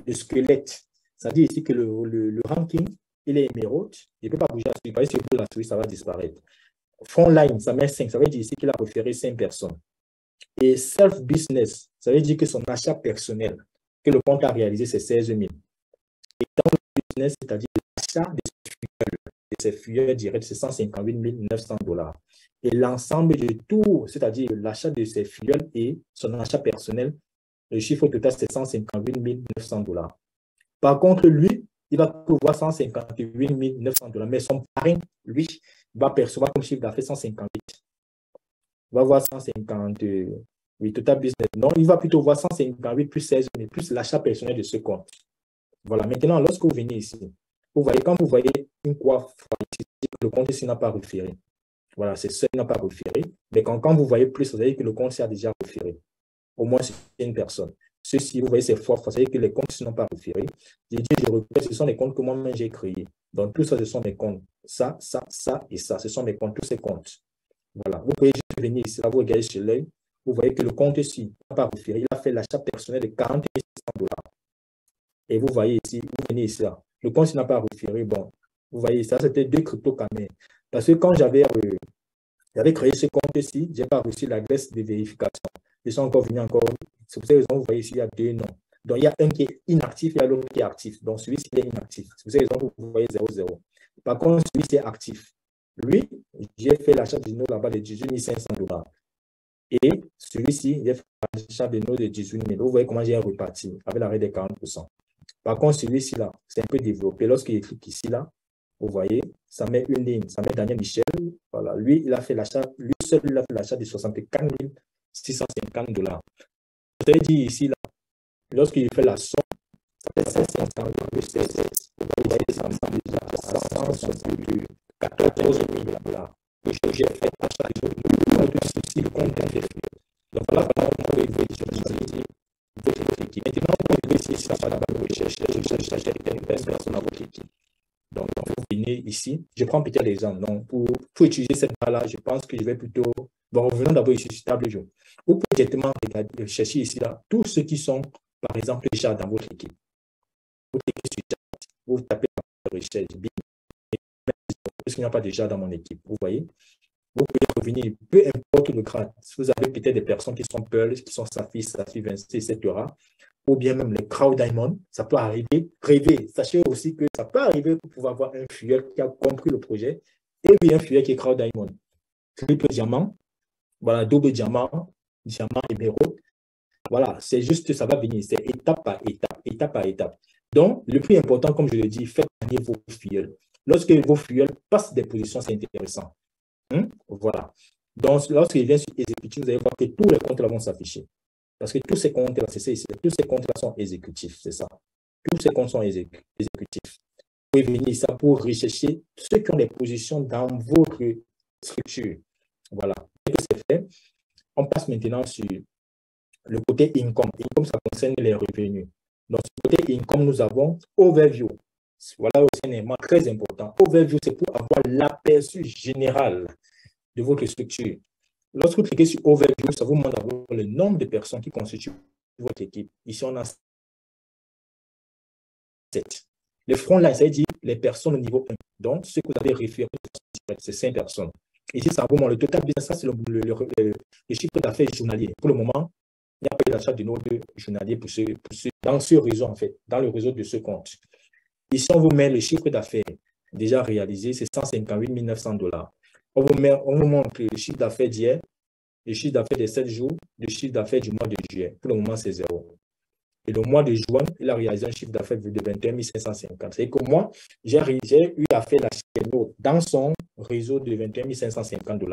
le squelette. Ça dit ici que le ranking, il est Emerald. Il ne peut pas bouger. Si vous si la souris, ça va disparaître. Frontline, ça met 5. Ça veut dire ici qu'il a référé 5 personnes. Et self-business, ça veut dire que son achat personnel, que le compte a réalisé, c'est 16 000. Et dans le business, c'est-à-dire l'achat de ses fuyeurs directs, c'est 158 900 $. Et l'ensemble de tout, c'est-à-dire l'achat de ses fuyeurs et son achat personnel, le chiffre total, c'est 158 900 $. Par contre, lui, il va pouvoir 158 900 $. Mais son parrain, lui, va percevoir comme chiffre d'affaires 158. Il va voir 150, oui, total business. Non, il va plutôt voir 158 plus 16, mais plus l'achat personnel de ce compte. Voilà. Maintenant, lorsque vous venez ici, vous voyez, quand vous voyez une croix, le compte ici n'a pas référé. Voilà, c'est ça, il n'a pas référé. Mais quand vous voyez plus, vous voyez que le compte s'est déjà référé. Au moins, c'est une personne. Ceci, vous voyez, c'est fort. Vous savez que les comptes n'ont pas référé. J'ai dit, je répète, ce sont les comptes que moi-même j'ai créés. Donc, tout ça, ce sont mes comptes. Ça et ça. Ce sont mes comptes, tous ces comptes. Voilà. Vous pouvez juste venir ici, là, vous regardez sur l'œil. Vous voyez que le compte ici n'a pas référé. Il a fait l'achat personnel de 40 600 $. Et vous voyez ici, vous venez ici, là. Le compte n'a pas référé. Bon, vous voyez, ça, c'était 2 CryptoCamera. Parce que quand j'avais créé ce compte-ci, je n'ai pas reçu l'adresse de vérification. Ils sont encore venus encore. C'est pour cette raison, vous voyez ici, il y a 2 noms. Donc, il y a un qui est inactif et l'autre qui est actif. Donc, celui-ci est inactif. C'est pour cette raison, vous voyez 0,0. Par contre, celui-ci est actif. Lui, j'ai fait l'achat de notes là-bas de 18 500 $. Et celui-ci, j'ai fait l'achat de notes de 18 000. Vous voyez comment j'ai reparti avec l'arrêt des 40%. Par contre, celui-ci là, c'est un peu développé. Lorsqu'il clique ici là, vous voyez, ça met une ligne, ça met Daniel Michel. Voilà, lui, il a fait l'achat, lui seul, il a fait l'achat de 64 650 $. Je t'ai dit ici là, lorsqu'il fait la somme, ça fait 500 plus 16. Vous voyez, ça me déjà à 114 000 $. Et j'ai fait l'achat de ceci, le compte est fait. Donc voilà comment on peut visualiser votre équipe. Maintenant, vous pouvez ici, ça va d'abord rechercher une personne à votre équipe. Donc, vous venez ici. Je prends peut-être l'exemple. Donc, pour utiliser cette barre-là, je pense que je vais plutôt. Bon, revenons d'abord ici sur table jeu. Vous pouvez directement chercher ici, là, tous ceux qui sont, par exemple, déjà dans votre équipe. Vous cliquez sur chat, vous tapez la recherche, parce qu'il n'y a pas déjà dans mon équipe. Vous voyez? Vous pouvez revenir, peu importe le grade. Si vous avez peut-être des personnes qui sont Pearl, qui sont Saphir, Vinci, etc., ou bien même les Crowd Diamond, ça peut arriver. Rêver. Sachez aussi que ça peut arriver pour pouvoir avoir un filleul qui a compris le projet et puis un filleul qui est Crowd Diamond. Triple diamant, voilà, double diamant, diamant émeraude. Voilà, c'est juste, ça va venir, c'est étape par étape, étape par étape. Donc, le plus important, comme je le dis, faites gagner vos filleuls. Lorsque vos filleuls passent des positions, c'est intéressant. Voilà. Donc, lorsqu'il vient sur exécutif, vous allez voir que tous les comptes là vont s'afficher. Parce que tous ces comptes-là, c'est ça ici, tous ces comptes-là sont exécutifs, c'est ça. Tous ces comptes sont exécutifs. Vous pouvez venir ici pour rechercher ceux qui ont des positions dans votre structure. Voilà. Dès que c'est fait, on passe maintenant sur le côté income. Income, ça concerne les revenus. Dans ce côté income, nous avons overview. Voilà aussi un élément très important. Overview, c'est pour avoir l'aperçu général de votre structure. Lorsque vous cliquez sur overview, ça vous montre d'abord le nombre de personnes qui constituent votre équipe. Ici, on a 7. Le front line, ça veut dire les personnes au niveau 1. Donc, ce que vous avez référé, c'est 5 personnes. Ici, ça vous montre le total business, ça c'est le chiffre d'affaires journalier. Pour le moment, il n'y a pas d'achat de notes journalier dans ce réseau, en fait, dans le réseau de ce compte. Ici, on vous met le chiffre d'affaires déjà réalisé, c'est 158 900 $. On vous montre le chiffre d'affaires d'hier, le chiffre d'affaires des 7 jours, le chiffre d'affaires du mois de juillet. Pour le moment, c'est 0. Et le mois de juin, il a réalisé un chiffre d'affaires de 21 550. C'est que moi, j'ai eu à faire l'achat des notes dans son réseau de 21 550 $.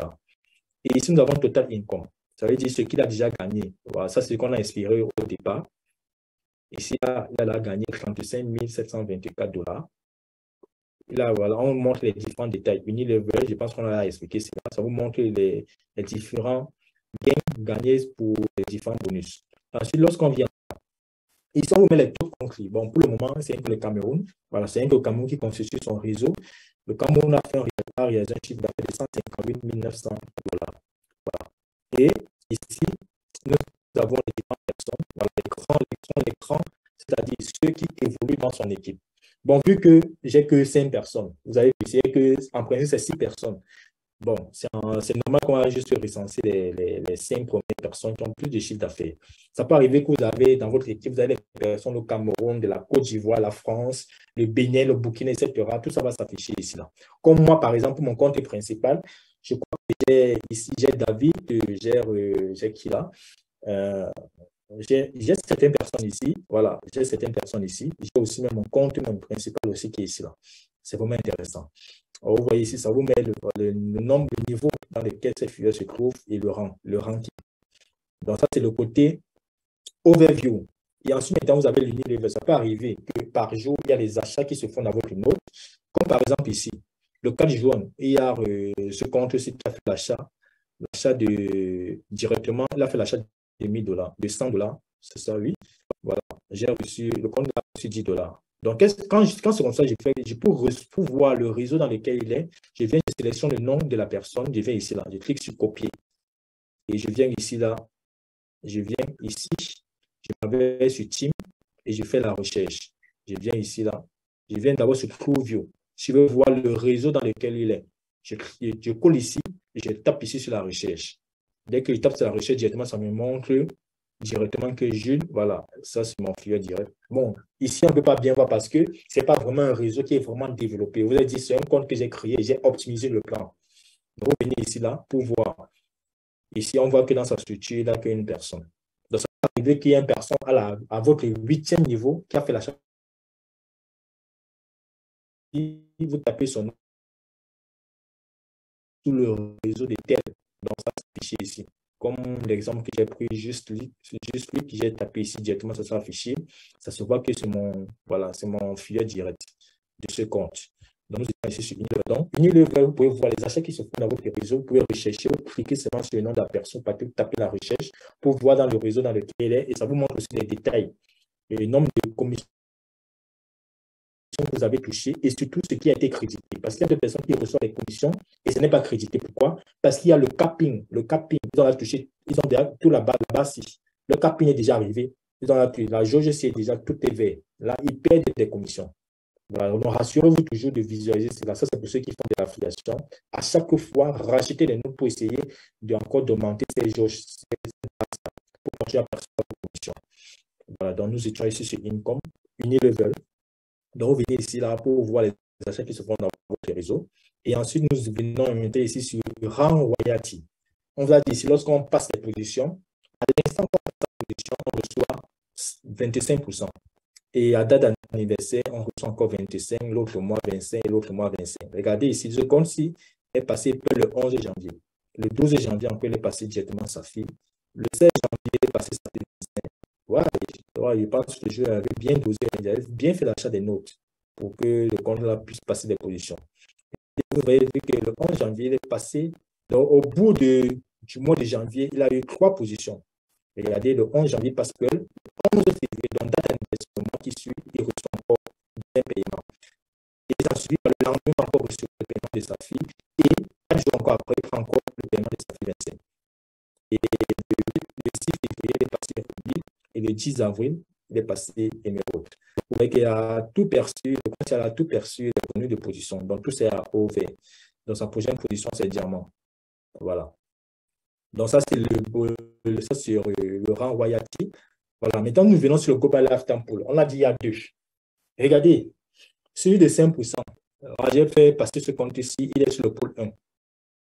Et ici, nous avons total income. Ça veut dire ce qu'il a déjà gagné. Voilà, ça, c'est ce qu'on a inspiré au départ. Ici, là, il a gagné 35 724 $. Là, voilà, on montre les différents détails. Unilever, je pense qu'on a expliqué ça. Ça vous montre les différents gains gagnés pour les différents bonus. Ensuite, lorsqu'on vient ici, on vous met les taux concrets. Bon, pour le moment, c'est le Cameroun. Voilà, c'est le Cameroun qui constitue son réseau. Le Cameroun a fait un chiffre d'affaires de 158 900 $. Voilà. Et ici, nous avons les différentes personnes. Voilà, l'écran, c'est-à-dire ceux qui évoluent dans son équipe. Bon, vu que j'ai que 5 personnes, vous avez vu qu'en principe, c'est 6 personnes. Bon, c'est normal qu'on va juste recenser les 5 premières personnes qui ont plus de chiffre d'affaires. Ça peut arriver que vous avez dans votre équipe, vous avez des personnes au Cameroun, de la Côte d'Ivoire, la France, le Bénin, le Burkina, etc. Tout ça va s'afficher ici. Là. Comme moi, par exemple, mon compte principal, je crois que j'ai David, j'ai qui là? J'ai certaines personnes ici, voilà, j'ai certaines personnes ici. J'ai aussi même mon compte principal aussi qui est ici là. C'est vraiment intéressant. Alors, vous voyez ici, ça vous met le nombre de niveaux dans lesquels cette filière se trouve et le ranking. Donc, ça, c'est le côté overview. Et ensuite, maintenant, vous avez l'Unilever. Ça peut arriver que par jour, il y a des achats qui se font dans votre note. Comme par exemple ici, le 4 juin, il y a ce compte-ci qui a fait l'achat directement, il a fait l'achat de 1000 $, de 100 $, c'est ça, oui. Voilà, j'ai reçu, le compte a reçu 10 $. Donc, quand c'est comme ça, pour voir le réseau dans lequel il est, je viens, je sélectionne le nom de la personne, je viens ici, là, je clique sur copier. Et je viens ici, là, je viens ici, je m'avais sur Team et je fais la recherche. Je viens ici, là, je viens d'abord sur TrueView. Si je veux voir le réseau dans lequel il est, je colle ici et je tape ici sur la recherche. Dès que je tape sur la recherche directement, ça me montre directement que Jules, voilà, ça c'est mon client direct. Bon, ici on ne peut pas bien voir parce que ce n'est pas vraiment un réseau qui est vraiment développé. Vous avez dit, c'est un compte que j'ai créé, j'ai optimisé le plan. Donc, vous venez ici là pour voir. Ici, on voit que dans sa structure, il n'y a qu'une personne. Donc, ça peut arriver qu'il y ait une personne à votre 8e niveau qui a fait l'achat. Vous tapez son nom sous le réseau des tels. Donc, ça s'affiche ici. Comme l'exemple que j'ai pris, juste lui que j'ai tapé ici directement, ça sera affiché. Ça se voit que c'est mon filière direct de ce compte. Donc, nous sommes ici sur Unilever. Donc, Unilever, vous pouvez voir les achats qui se font dans votre réseau. Vous pouvez rechercher, vous cliquez seulement sur le nom de la personne, taper la recherche pour voir dans le réseau dans lequel elle est. Et ça vous montre aussi les détails et le nombre de commissions que vous avez touché et surtout ce qui a été crédité. Parce qu'il y a des personnes qui reçoivent des commissions et ce n'est pas crédité. Pourquoi? Parce qu'il y a le capping. Le capping, ils ont touché, ils ont déjà tout là-bas, si. Le capping est déjà arrivé. Ils ont la jauge, c'est déjà tout est vert. Là, ils perdent des commissions. Voilà. Donc, rassurez-vous toujours de visualiser cela. Ça, c'est pour ceux qui font de l'affiliation. À chaque fois, racheter les notes pour essayer encore d'augmenter ces jauges pour continuer à percevoir vos commissions. Voilà. Donc, nous étions ici sur Income, Unilever. Donc, vous venez ici là pour voir les achats qui se font dans votre réseau. Et ensuite, nous venons monter ici sur Rang Royalty. On va dire ici, lorsqu'on passe les positions, à l'instant qu'on passe la position, on reçoit 25%. Et à date d'anniversaire, on reçoit encore 25, l'autre mois 25 et l'autre mois 25. Regardez ici, ce compte-ci est passé le 11 janvier. Le 12 janvier, on peut le passer directement sa fille. Le 16 janvier, il est passé sa fille. Voilà, je pense que je avait bien dosé, j'avais bien fait l'achat des notes pour que le compte là puisse passer des positions. Et vous voyez que le 11 janvier, il est passé, donc au bout du mois de janvier, il a eu 3 positions. Regardez, le 11 janvier, parce que le 11 février, donc date d'anniversaire, qui suit, il reçoit encore un paiement. Et ensuite, le lendemain, il va encore recevoir le paiement de sa fille. Et 4 jours encore après, il prend encore le paiement de sa fille 25. Et le 6 février, il est passé rubis. Et le 10 avril, il est passé émeraude. Vous voyez qu'il a tout perçu, le commercial a tout perçu, les revenus de position. Donc, tout c'est à OV. Dans sa prochaine position, c'est diamant. Voilà. Donc, ça, c'est le rang royalty. Voilà. Maintenant, nous venons sur le Global Lifetime Pool. On a dit il y a 2. Regardez, celui de 5%. J'ai fait passer ce compte ici, il est sur le pool 1.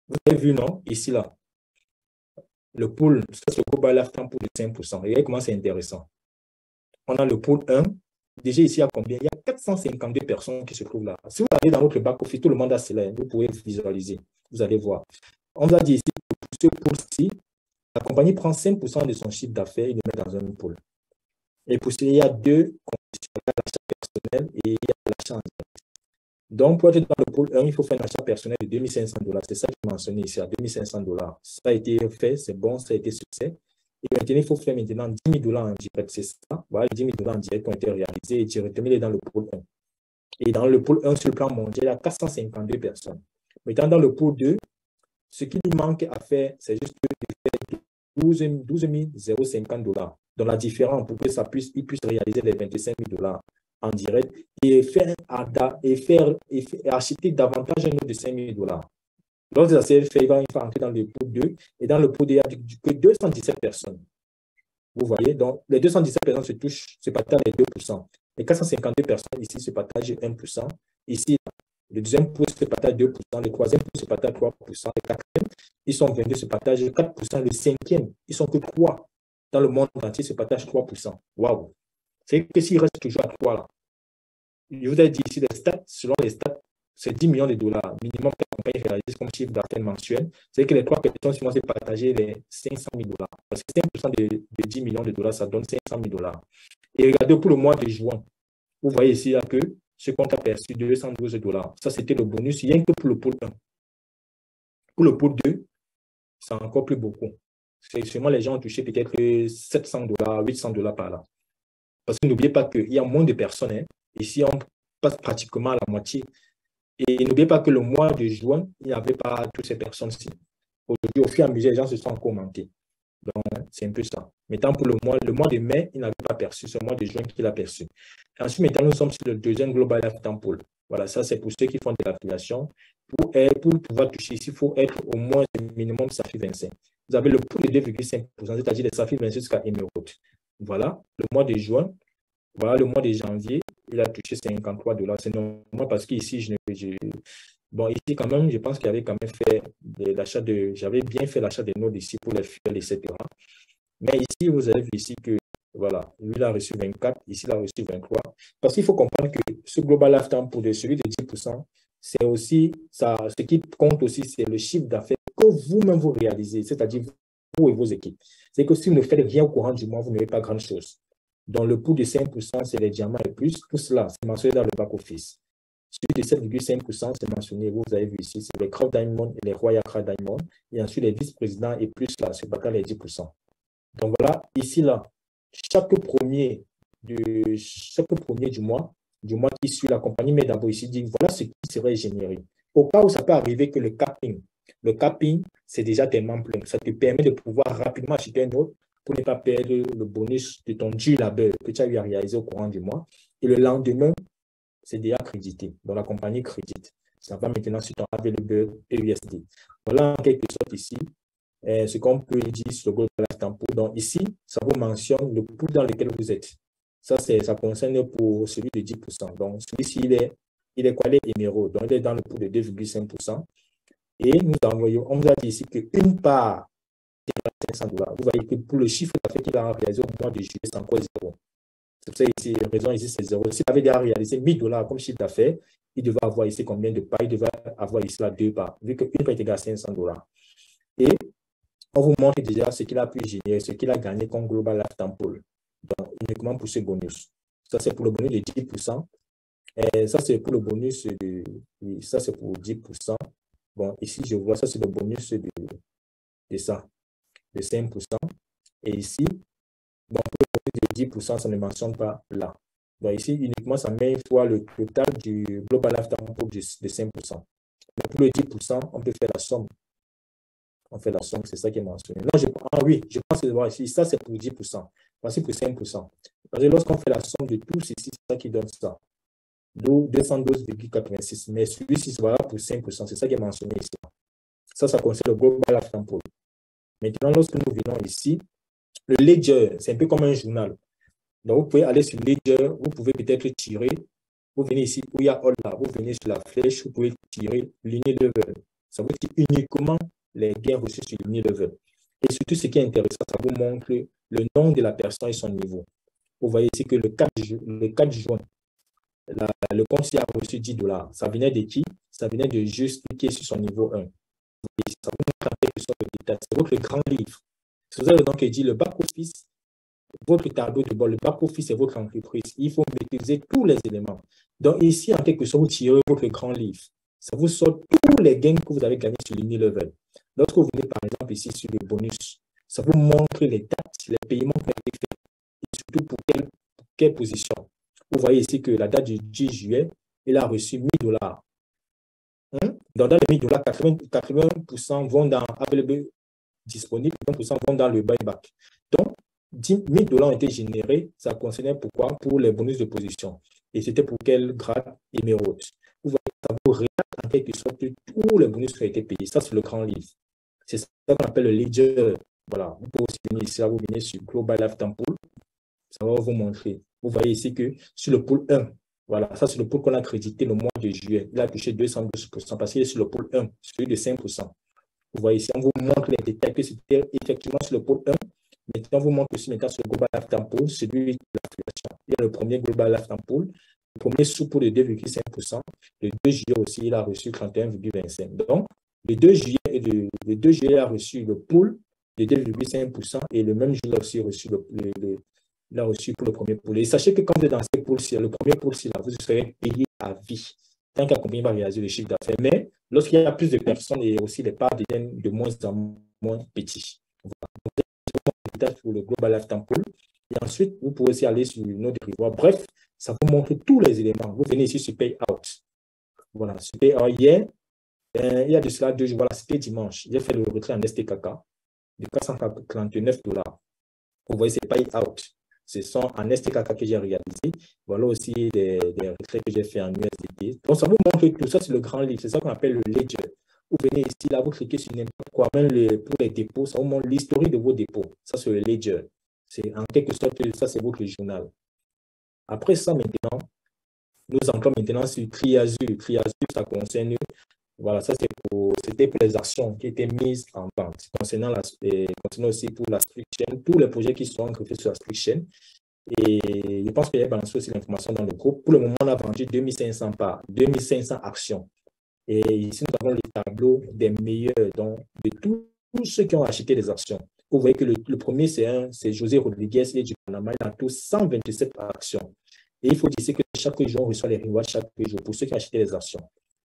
Vous avez vu, non? Ici, là. Le pool, ça, c'est le Global Lifetime Pool de 5%. Regardez comment c'est intéressant. On a le pool 1. Déjà, ici, il y a combien? Il y a 452 personnes qui se trouvent là. Si vous allez dans votre back-office, tout le monde a cela. Vous pouvez visualiser. Vous allez voir. On va dire ici, pour ce pool-ci, la compagnie prend 5% de son chiffre d'affaires et le met dans un pool. Et pour cela, il y a 2 conditions. Il y a l'achat personnel et il y a l'achat en direct. Donc, pour être dans le pool 1, il faut faire un achat personnel de 2500 $. C'est ça que je mentionné ici, à 2500 $. Ça a été fait, c'est bon, ça a été succès. Et maintenant, il faut faire maintenant 10 000 $ en direct, c'est ça. Voilà, 10 000 $ en direct ont été réalisés et directement, il est dans le pool 1. Et dans le pool 1, sur le plan mondial, il y a 452 personnes. Maintenant, dans le pool 2, ce qui lui manque à faire, c'est juste de faire 12 050 $. Donc, la différence pour que il puisse réaliser les 25 000 $ en direct et acheter davantage un autre de 5 000 $. Lorsque ça s'est fait, il va entrer dans le pool 2 et dans le pool 2, il n'y a que 217 personnes. Vous voyez, donc les 217 personnes se partagent les 2%. Les 452 personnes ici se partagent 1%. Ici, le deuxième pool se partage 2%. Le troisième pool se partage 3%. Le quatrième, ils sont 22, se partagent 4%. Le cinquième, ils sont que 3. Dans le monde entier, se partagent 3%. Waouh! C'est que s'il reste toujours à 3 là. Je vous ai dit ici, les stats, selon les stats, c'est 10 millions de dollars minimum que la compagnie réalise comme chiffre d'affaires mensuel. C'est que les 3 personnes sont censées partager les 500 000 $. Parce que 5% de 10 millions de dollars, ça donne 500 000 $. Et regardez pour le mois de juin, vous voyez ici là, que ce compte a perçu 212 $. Ça, c'était le bonus, rien que pour le pôle 1. Pour le pôle 2, c'est encore plus beaucoup. C'est seulement les gens ont touché peut-être 700 $, 800 $ par là. Parce que n'oubliez pas qu'il y a moins de personnes. Hein. Ici, on passe pratiquement à la moitié. Et n'oubliez pas que le mois de juin, il n'y avait pas toutes ces personnes-ci. Aujourd'hui, au fur et à mesure, les gens se sont encore augmentés. Donc, c'est un peu ça. Maintenant, pour le mois de mai, il n'avait pas perçu. C'est le mois de juin qu'il a perçu. Ensuite, maintenant, nous sommes sur le deuxième Global Lifetime Pool. Voilà, ça, c'est pour ceux qui font de l'affiliation. Pour pouvoir toucher ici, il faut être au moins minimum SAFI 25. Vous avez le pool de 2,5%, c'est-à-dire les SAFI 25 jusqu'à émeraude. Voilà, le mois de juin. Voilà, le mois de janvier, il a touché 53 $. C'est normal parce qu'ici, bon, ici, quand même, je pense qu'il avait quand même fait l'achat j'avais bien fait l'achat des nodes ici pour les fuels, etc. Mais ici, vous avez vu ici que, voilà, lui, il a reçu 24, ici, il a reçu 23. Parce qu'il faut comprendre que ce Global Lifetime pour celui de 10%, c'est aussi, ça, ce qui compte aussi, c'est le chiffre d'affaires que vous-même vous réalisez, c'est-à-dire vous et vos équipes. C'est que si vous ne faites rien au courant du mois, vous n'avez pas grand-chose. Dans le pool de 5%, c'est les diamants et plus. Tout cela, c'est mentionné dans le back-office. Celui de 7,5%, c'est mentionné, vous avez vu ici, c'est les Crown Diamond et les Royal Crown Diamond. Et ensuite, les vice-présidents et plus, là, c'est pas les 10%. Donc voilà, ici, là, chaque premier du mois qui suit, la compagnie met d'abord ici, dit voilà ce qui serait généré. Au cas où ça peut arriver que le capping, c'est déjà tellement plein. Ça te permet de pouvoir rapidement acheter un autre pour ne pas perdre le bonus de ton due labeur que tu as eu à réaliser au courant du mois. Et le lendemain, c'est déjà crédité. Donc, la compagnie crédite. Ça va maintenant sur ton available USD. Voilà en quelque sorte ici ce qu'on peut dire sur le Global Lifetime Pool. Donc, ici, ça vous mentionne le pool dans lequel vous êtes. Ça concerne pour celui de 10%. Donc, celui-ci, il est quoi? Il est émeraude. Donc, il est dans le pool de 2,5%. Et on vous a dit ici qu'une part est à 500 $. Vous voyez que pour le chiffre d'affaires qu'il a réalisé au mois de juillet, c'est encore 0. C'est pour ça ici, la raison ici, c'est 0. S'il avait déjà réalisé 1 000 $ comme chiffre d'affaires, il devait avoir ici combien de parts? Il devait avoir ici là 2 parts, vu qu'une part est égale à 500 $. Et on vous montre déjà ce qu'il a pu générer, ce qu'il a gagné comme Global Lifetime Pool. Donc, uniquement pour ce bonus. Ça, c'est pour le bonus de 10%. Et ça, c'est pour le bonus ça, c'est pour 10%. Bon, ici, je vois ça, c'est le bonus de ça, de 5%. Et ici, bon, pour le bonus de 10%, ça ne mentionne pas là. Donc ici, uniquement, ça met une fois le total du Global Lifetime Pool de 5%. Mais pour le 10%, on peut faire la somme. On fait la somme, c'est ça qui est mentionné. Non, oui, je pense que voir ici, ça c'est pour 10%. Voici pour 5%. Parce que lorsqu'on fait la somme de tous ici, c'est ça qui donne ça. 212,86. Mais celui-ci, c'est valable pour 5%. C'est ça qui est mentionné ici. Ça concerne le Global Lifetime Pool. Maintenant, lorsque nous venons ici, le Ledger, c'est un peu comme un journal. Donc, vous pouvez aller sur Ledger, vous pouvez peut-être tirer. Vous venez ici où il y a All là, vous venez sur la flèche, vous pouvez tirer Level. Ça vous dit uniquement les gains reçus sur Level. Et surtout, ce qui est intéressant, ça vous montre le nom de la personne et son niveau. Vous voyez ici que le 4 juin, le compte a reçu $10. Ça venait de qui? Ça venait de juste cliquer sur son niveau 1. Ça vous montre en quelque sorte le détail. C'est votre grand livre. C'est ça le nom qui dit le back-office, votre tableau de bord, le back-office est votre entreprise. Il faut maîtriser tous les éléments. Donc ici, en quelque sorte, vous tirez votre grand livre. Ça vous sort tous les gains que vous avez gagnés sur Level. Lorsque vous venez par exemple ici sur le bonus, ça vous montre les dates, les paiements qui ont été faits et surtout pour quelle position. Vous voyez ici que la date du 10 juillet, il a reçu $1000. Donc, dans les $1000, 80% vont dans Available disponible, 20% vont dans le buyback. Donc, $10,000 ont été générés. Ça concernait pourquoi? Pour les bonus de position. Et c'était pour quel grade? Émeraude. Vous voyez, ça vous relate en quelque sorte tous les bonus qui ont été payés. Ça, c'est le grand livre. C'est ça qu'on appelle le ledger. Voilà. Vous pouvez aussi venir ici, là, vous venez sur Global Lifetime Pool. Ça va vous montrer. Vous voyez ici que sur le pool 1, voilà, ça c'est le pool qu'on a crédité le mois de juillet. Il a touché 212% parce qu'il est sur le pool 1, celui de 5%. Vous voyez ici, on vous montre les détails que c'était effectivement sur le pool 1. Maintenant, on vous montre aussi maintenant sur le Global Lifetime Pool, celui de l'affiliation. Il y a le premier Global Lifetime Pool, le premier sous-pool de 2,5%. Le 2 juillet aussi, il a reçu 31,25%. Donc, le 2 juillet, il a reçu le pool de 2,5% et le même jour, il a aussi reçu il a reçu pour le premier pool. Et sachez que quand vous êtes dans ce pool-ci, le premier pool-ci, vous serez payé à vie. Tant que la compagnie va réaliser le chiffre d'affaires. Mais lorsqu'il y a plus de personnes et aussi les parts deviennent de moins en moins petits. Voilà. Pour le Global Lifetime Pool. Et ensuite, vous pouvez aussi aller sur nos dérivats. Bref, ça vous montre tous les éléments. Vous venez ici sur Payout. Voilà, sur Payout. Hier, il y a de cela 2 jours. Voilà, c'était dimanche. J'ai fait le retrait en STKK de $439. Vous voyez, c'est Payout. Ce sont en STKK que j'ai réalisé. Voilà aussi des retraits que j'ai fait en USDT. Donc, ça vous montre tout ça, c'est le grand livre. C'est ça qu'on appelle le ledger. Vous venez ici, là, vous cliquez sur n'importe quoi, même pour les dépôts, ça vous montre l'historique de vos dépôts. Ça, c'est le ledger. C'est en quelque sorte, ça, c'est votre journal. Après ça, maintenant, nous entrons maintenant sur Triazur. Triazur, ça concerne, voilà, ça c'était pour les actions qui étaient mises en vente. Concernant aussi pour la Street Chain, tous les projets qui sont greffés sur la Street Chain. Et je pense qu'il y a balancé aussi l'information dans le groupe. Pour le moment, on a vendu 2500 parts, 2500 actions. Et ici, nous avons le tableau des meilleurs, donc de tous ceux qui ont acheté des actions. Vous voyez que le premier, c'est José Rodriguez, il est du Panama, il a tous 127 actions. Et il faut dire que chaque jour, on reçoit les rewards chaque jour pour ceux qui ont acheté les actions.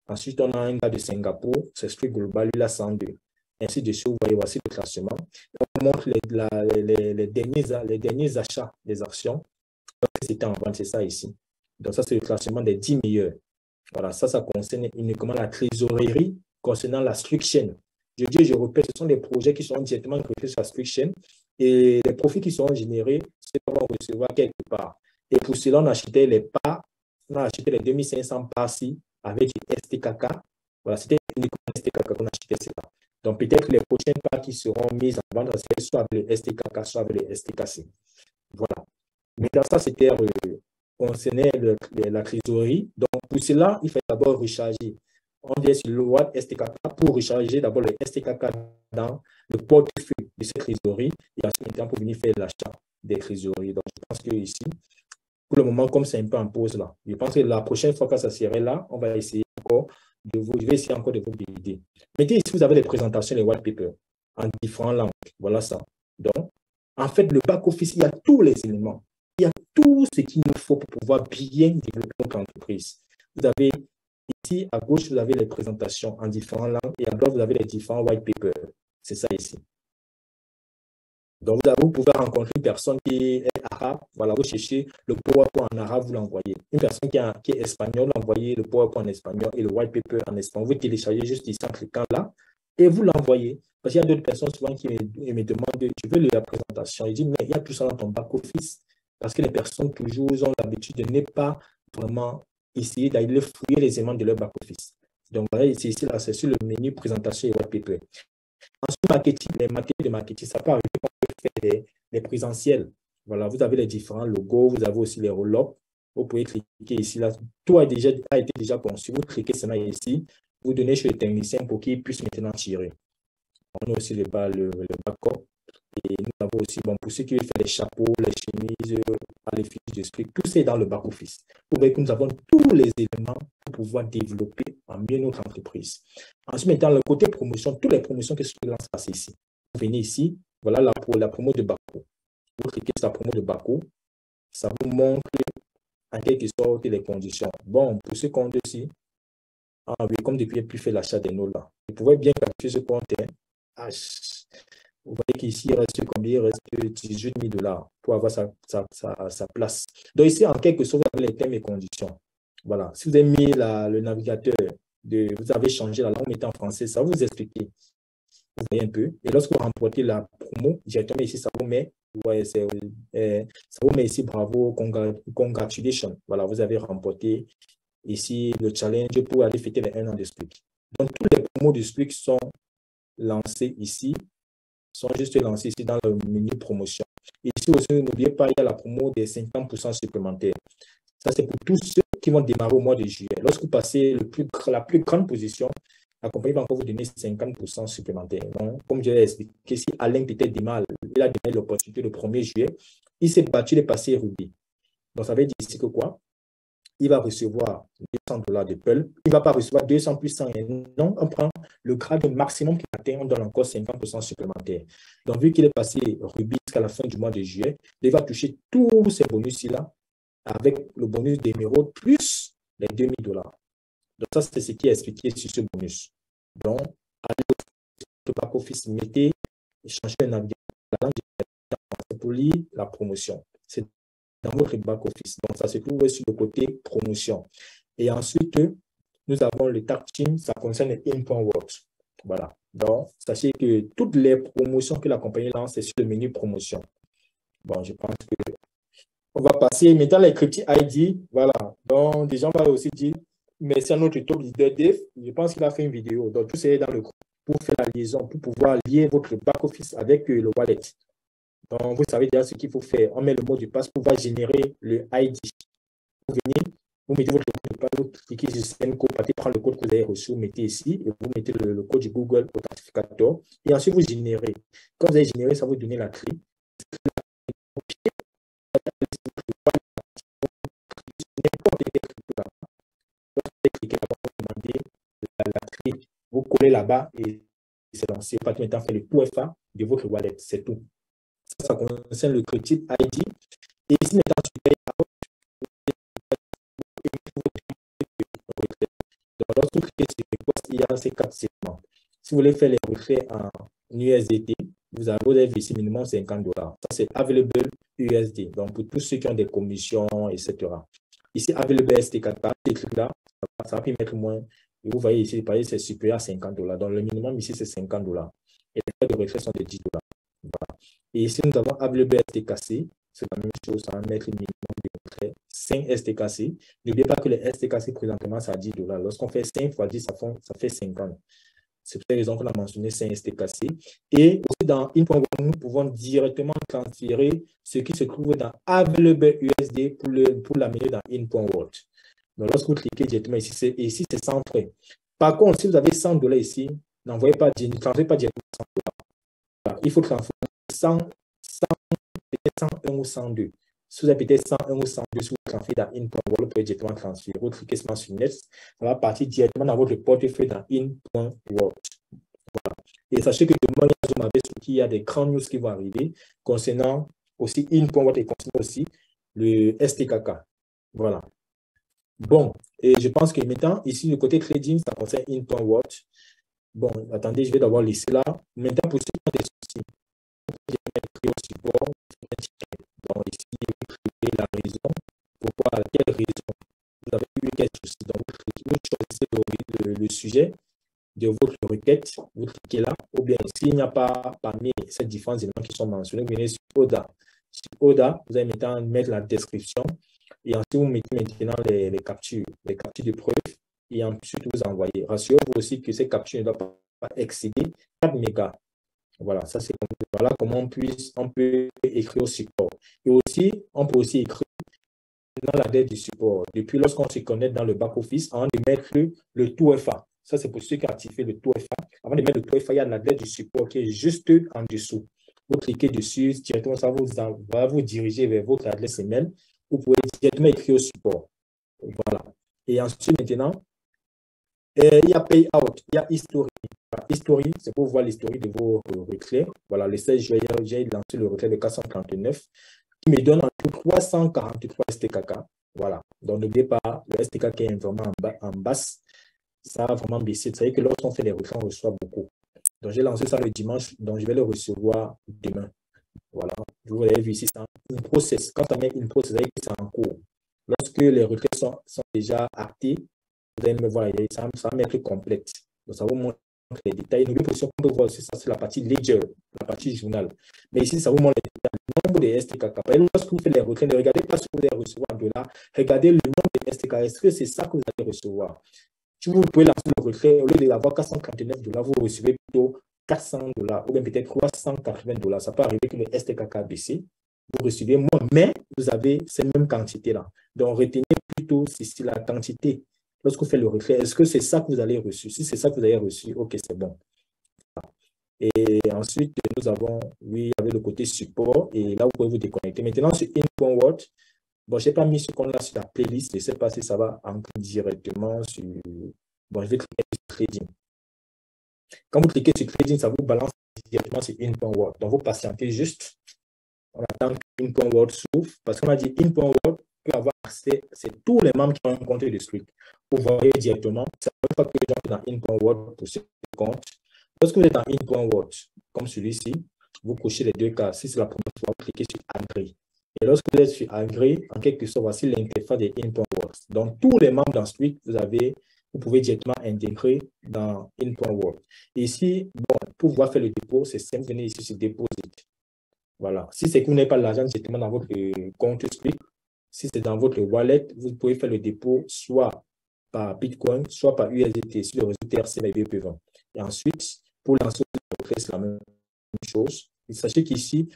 Ensuite, on a un gars de Singapour, c'est Street Global, lui, il a 102. Ainsi de suite, vous voyez, voici le classement. On montre les derniers achats des actions. C'était en vente, c'est ça ici. Donc, ça, c'est le classement des 10 meilleurs. Voilà, ça concerne uniquement la trésorerie concernant la Street Chain. Je dis, je répète, ce sont des projets qui sont directement greffés sur la Street Chain et les profits qui seront générés, c'est qu'on va recevoir quelque part. Et pour cela, on a acheté les parts, on a acheté les 2500 parts-ci avec du STKK. Voilà, c'était uniquement STKK qu'on achetait cela. Donc, peut-être les prochaines parts qui seront mises en vente, c'est soit avec les STKK, soit avec les STKC. Voilà. Mais dans ça, c'était concernait la trésorerie. Donc, pour cela, il faut d'abord recharger. On vient sur le Watt STKK pour recharger d'abord le STKK dans le portefeuille de cette trésorerie et ensuite, pour venir faire l'achat des trésoreries. Donc, je pense que ici, pour le moment, comme c'est un peu en pause là, je pense que la prochaine fois que ça serait là, on va essayer encore je vais essayer encore de vous guider. Mettez ici, vous avez les présentations, les white papers en différentes langues. Voilà ça. Donc, en fait, le back-office, il y a tous les éléments. Il y a tout ce qu'il nous faut pour pouvoir bien développer notre entreprise. Vous avez ici, à gauche, vous avez les présentations en différentes langues et à droite, vous avez les différents white papers. C'est ça ici. Donc, vous pouvez rencontrer une personne qui est arabe, voilà, vous cherchez le PowerPoint en arabe, vous l'envoyez. Une personne qui est espagnole, vous envoyez le PowerPoint en espagnol et le white paper en espagnol. Vous téléchargez juste ici en cliquant là et vous l'envoyez. Parce qu'il y a d'autres personnes souvent qui me demandent, tu veux la présentation. Je dis, mais il y a tout ça dans ton back-office. Parce que les personnes toujours ont l'habitude de ne pas vraiment essayer d'aller fouiller les éléments de leur back-office. Donc, voilà, ici, là, c'est sur le menu présentation et white paper. Ensuite, marketing, les matières de marketing, ça peut arriver qu'on peut faire les présentiels. Voilà, vous avez les différents logos, vous avez aussi les roll-ups. Vous pouvez cliquer ici, là. Tout a été déjà conçu. Vous cliquez seulement ici, vous donnez chez le technicien pour qu'il puisse maintenant tirer. On a aussi le back-up. Et nous avons aussi, bon, pour ceux qui veulent faire les chapeaux, les chemises, les fiches de script, tout c'est dans le back-office. Vous voyez que nous avons tous les éléments pour pouvoir développer en mieux notre entreprise. Ensuite, maintenant, le côté promotion, toutes les promotions que je lance passer ici. Vous venez ici, voilà la promo de Bako. Vous cliquez sur la promo de Bako, ça vous montre en quelque sorte les conditions. Bon, pour ce compte aussi, oui, comme depuis, il n'y a plus fait l'achat des notes là. Vous pouvez bien capturer ce compte. Vous voyez qu'ici, il reste combien? Il reste 18 000 $ pour avoir sa place. Donc ici, en quelque sorte, vous avez les termes et conditions. Voilà. Si vous avez mis le navigateur, vous avez changé la langue, vous mettez en français, ça va vous expliquer. Vous voyez un peu. Et lorsque vous remportez la promo, directement ici, ça vous met, ça vous met ici, bravo, congratulations. Voilà, vous avez remporté ici le challenge pour aller fêter les 1 an de Squeak. Donc, tous les promos de Squeak sont lancés ici, sont juste lancés ici dans le menu promotion. Ici aussi, n'oubliez pas, il y a la promo des 50% supplémentaires. Ça, c'est pour tous ceux qui vont démarrer au mois de juillet. Lorsque vous passez la plus grande position, la compagnie va encore vous donner 50% supplémentaires. Donc, comme je l'ai expliqué, si Alain peut-être démarre, il a donné l'opportunité le 1er juillet, il s'est battu de passer Ruby. Donc, ça veut dire ici que quoi? Il va recevoir 200 $ de Pearl. Il ne va pas recevoir 200 plus 100. Non, on prend le grade maximum qu'il atteint, on donne encore 50% supplémentaires. Donc, vu qu'il est passé Ruby jusqu'à la fin du mois de juillet, il va toucher tous ces bonus-là avec le bonus d'émeraude plus les 2 000 $. Donc, ça, c'est ce qui est expliqué sur ce bonus. Donc, allez au back-office, mettez, changez le navigateur pour lire la promotion. C'est dans votre back-office. Donc, ça se trouve sur le côté promotion. Et ensuite, nous avons le tag team, ça concerne les in.world. Voilà. Donc, sachez que toutes les promotions que la compagnie lance, c'est sur le menu promotion. Bon, je pense que on va passer maintenant les cryptic ID. Voilà. Donc, déjà, on va aussi dire merci à notre top leader Dave. Je pense qu'il a fait une vidéo. Donc, tout c'est dans le groupe pour faire la liaison, pour pouvoir lier votre back-office avec le wallet. Donc, vous savez déjà ce qu'il faut faire. On met le mot de passe pour pouvoir générer le ID. Vous venez, vous mettez votre mot de passe, vous cliquez sur Send Code, partez prendre le code que vous avez reçu, vous mettez ici, et vous mettez le code du Google Authentificator, et ensuite vous générez. Quand vous avez généré, ça va vous donner la clé. Vous collez là-bas et c'est lancé. Pas tout le temps faire le POFA de votre wallet, c'est tout. Ça concerne le cryptic ID. Et ici, maintenant, lorsque vous cliquez sur request, il y a ces 4 segments. Si vous voulez faire les retraits en USDT, vous avez ici minimum 50 $. Ça, c'est available USD. Donc, pour tous ceux qui ont des commissions, etc. Ici, available STK4, ces trucs-là, ça va mettre moins. Et vous voyez ici, c'est supérieur à 50 $. Donc, le minimum ici, c'est 50 $. Et les frais de retrait sont de 10 $. Voilà. Et ici, nous avons available STKC. C'est la même chose, ça va mettre le minimum de retrait 5 STKC. N'oubliez pas que les STKC, présentement, c'est à 10 $. Lorsqu'on fait 5 fois 10, ça fait 50. C'est pour cette raison qu'on a mentionné 5 STKC. Et aussi dans InPoint, nous pouvons directement transférer ce qui se trouve dans Available USD pour l'amener dans InPoint World. Donc, lorsque vous cliquez directement ici, c'est sans frais. Par contre, si vous avez 100 $ ici, ne transférez pas directement 100 $. Voilà. Il faut transférer 100, 101 ou 102. Si vous avez peut-être 101 ou 102, si vous transférez dans InPoint World, vous pouvez directement transférer. Vous cliquez sur Next, ça va partir directement dans votre portefeuille dans InPoint World. Voilà. Et sachez que demain, il y a des grandes news qui vont arriver concernant aussi InPoint World et concernant aussi le STKK. Voilà. Bon, et je pense que maintenant, ici, le côté trading, ça concerne InPoint World. Bon, attendez, je vais d'abord laisser là. Maintenant, pour ceux qui ont des soucis, au support, donc ici, vous cliquez la raison. Pourquoi, quelle raison vous avez eu quel souci. Donc, vous choisissez le sujet de votre requête, vous cliquez là, ou bien s'il n'y a pas parmi ces différents éléments qui sont mentionnés, vous venez sur ODA. Sur ODA, vous allez maintenant mettre la description et ensuite vous mettez maintenant les captures de preuve et ensuite vous envoyez. Rassurez-vous aussi que ces captures ne doivent pas excéder 4 mégas. Voilà, ça c'est voilà comment on peut écrire au support. Et aussi, on peut aussi écrire dans la dette du support. Depuis lorsqu'on se connecte dans le back-office, avant de mettre le tout FA. Ça, c'est pour ceux qui ont activé le tout FA. Avant de mettre le tout FA, il y a la dette du support qui est juste en dessous. Vous cliquez dessus, directement, ça va vous diriger vers votre adresse email. Vous pouvez directement écrire au support. Voilà. Et ensuite, maintenant, il y a Payout, il y a History. History, c'est pour voir l'historique de vos retraits. Voilà, le 16 juillet, j'ai lancé le retrait de 439 qui me donne en tout 343 STKK. Voilà. Donc, n'oubliez pas, le STK qui est vraiment en basse, ça a vraiment baissé. C'est-à-dire que lorsqu'on fait les retraits, on reçoit beaucoup. Donc, j'ai lancé ça le dimanche, donc je vais le recevoir demain. Voilà. Vous avez vu ici, c'est un process. Quand on met une process, c'est en cours. Lorsque les retraits sont déjà actés, vous allez me voir, ça va mettre complète. Donc, ça vous montre les détails. N'oubliez pas aussi qu'on peut voir aussi, ça c'est la partie ledger, la partie journal. Mais ici, ça vous montre les détails, le nombre de STKK. Lorsque vous faites les retraits, ne regardez pas ce que vous allez recevoir en dollars, regardez le nombre de STK. Est-ce que c'est ça que vous allez recevoir? Si vous pouvez lancer le retrait, au lieu d'avoir 439 $, vous recevez plutôt 400 $, ou bien peut-être 380 $. Ça peut arriver que le STKK a baissé, vous recevez moins, mais vous avez ces mêmes quantités-là. Donc, retenez plutôt si la quantité. Lorsque vous faites le retrait, est-ce que c'est ça que vous avez reçu? Si c'est ça que vous avez reçu, ok, c'est bon. Et ensuite, nous avons, oui, avec le côté support, et là, vous pouvez vous déconnecter. Maintenant, sur in.word, bon, je n'ai pas mis ce qu'on a sur la playlist, je ne sais pas si ça va entrer directement sur... Bon, je vais cliquer sur Trading. Quand vous cliquez sur Trading, ça vous balance directement sur in.word. Donc, vous patientez juste, on attend in.word s'ouvre, parce qu'on a dit in.word peut avoir accès, c'est tous les membres qui ont un compte de Script. Vous voyez directement, ça ne veut pas que les gens dans in.word pour ce compte. Lorsque vous êtes dans in.word, comme celui-ci, vous cochez les deux cas. Si c'est la première fois, vous cliquez sur Agree. Et lorsque vous êtes sur Agree, en quelque sorte, voici l'interface de in.word. Donc, tous les membres dans Script, vous pouvez directement intégrer dans in.word. Ici, bon, pour pouvoir faire le dépôt, c'est simple, venez ici sur Deposit. Voilà. Si c'est que vous n'avez pas l'argent directement dans votre compte Script, si c'est dans votre wallet, vous pouvez faire le dépôt soit par Bitcoin, soit par USDT sur le réseau TRC BP20. Et ensuite, pour lancer le retrait, c'est la même chose. Et sachez qu'ici,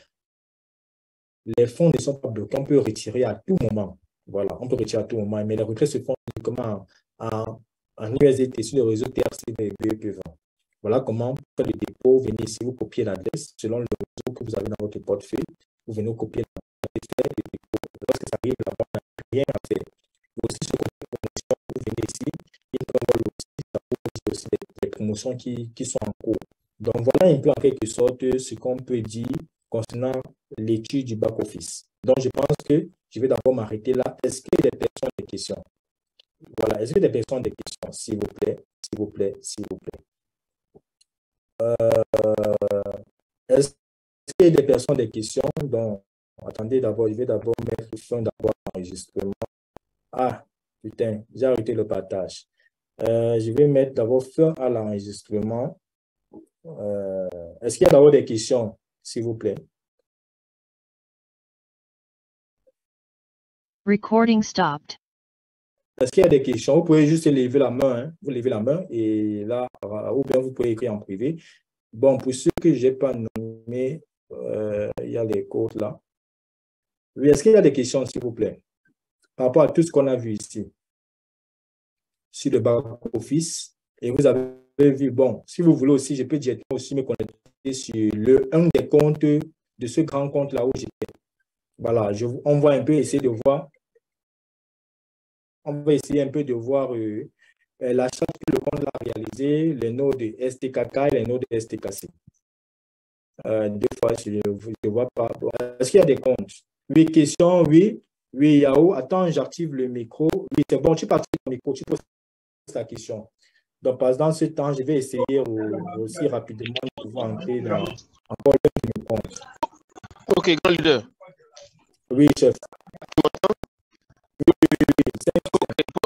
les fonds ne sont pas bloqués. On peut retirer à tout moment. Voilà, on peut retirer à tout moment. Mais les retraits se font uniquement en USDT sur le réseau TRC BP20. Voilà comment faire le dépôt. Vous venez ici, vous copiez l'adresse selon le réseau que vous avez dans votre portefeuille. Vous venez copier l'adresse de dépôt. Lorsque ça arrive là-bas, il n'y a rien à faire. Vous aussi, ce promotion, vous venez ici, ça vous dit aussi des promotions qui sont en cours. Donc, voilà un peu en quelque sorte ce qu'on peut dire concernant l'étude du back-office. Donc, je pense que je vais d'abord m'arrêter là. Est-ce qu'il y a des personnes des questions? Voilà, est-ce que des personnes des questions? S'il vous plaît, s'il vous plaît, s'il vous plaît. Est-ce qu'il y a des personnes des questions? Donc, attendez d'abord, je vais d'abord mettre fin d'abord l'enregistrement. Ah, putain, j'ai arrêté le partage. Je vais mettre d'abord fin à l'enregistrement. Est-ce qu'il y a d'abord des questions, s'il vous plaît? Recording stopped. Est-ce qu'il y a des questions? Vous pouvez juste lever la main. Hein? Vous levez la main et là, ou bien vous pouvez écrire en privé. Bon, pour ceux que je n'ai pas nommés, il y a les codes là. Oui, est-ce qu'il y a des questions, s'il vous plaît, par rapport à tout ce qu'on a vu ici sur le back-office? Et vous avez vu, bon, si vous voulez aussi, je peux directement aussi me connecter sur un des comptes de ce grand compte là où j'étais. Voilà, on va un peu essayer de voir. On va essayer un peu de voir l'achat que le compte a réalisé, les nodes de STKK et les nodes de STKC. Deux fois, je ne vois pas. Est-ce qu'il y a des comptes? Oui, question, oui. Oui, Yao. Attends, j'active le micro. Oui, c'est bon, tu parles le micro, tu poses la question. Donc, dans ce temps, je vais essayer aussi rapidement de pouvoir entrer dans encore l'un de mes comptes. Ok, grand leader. Oui, chef. Tu m'entends? Oui, oui, oui, oui. Ok,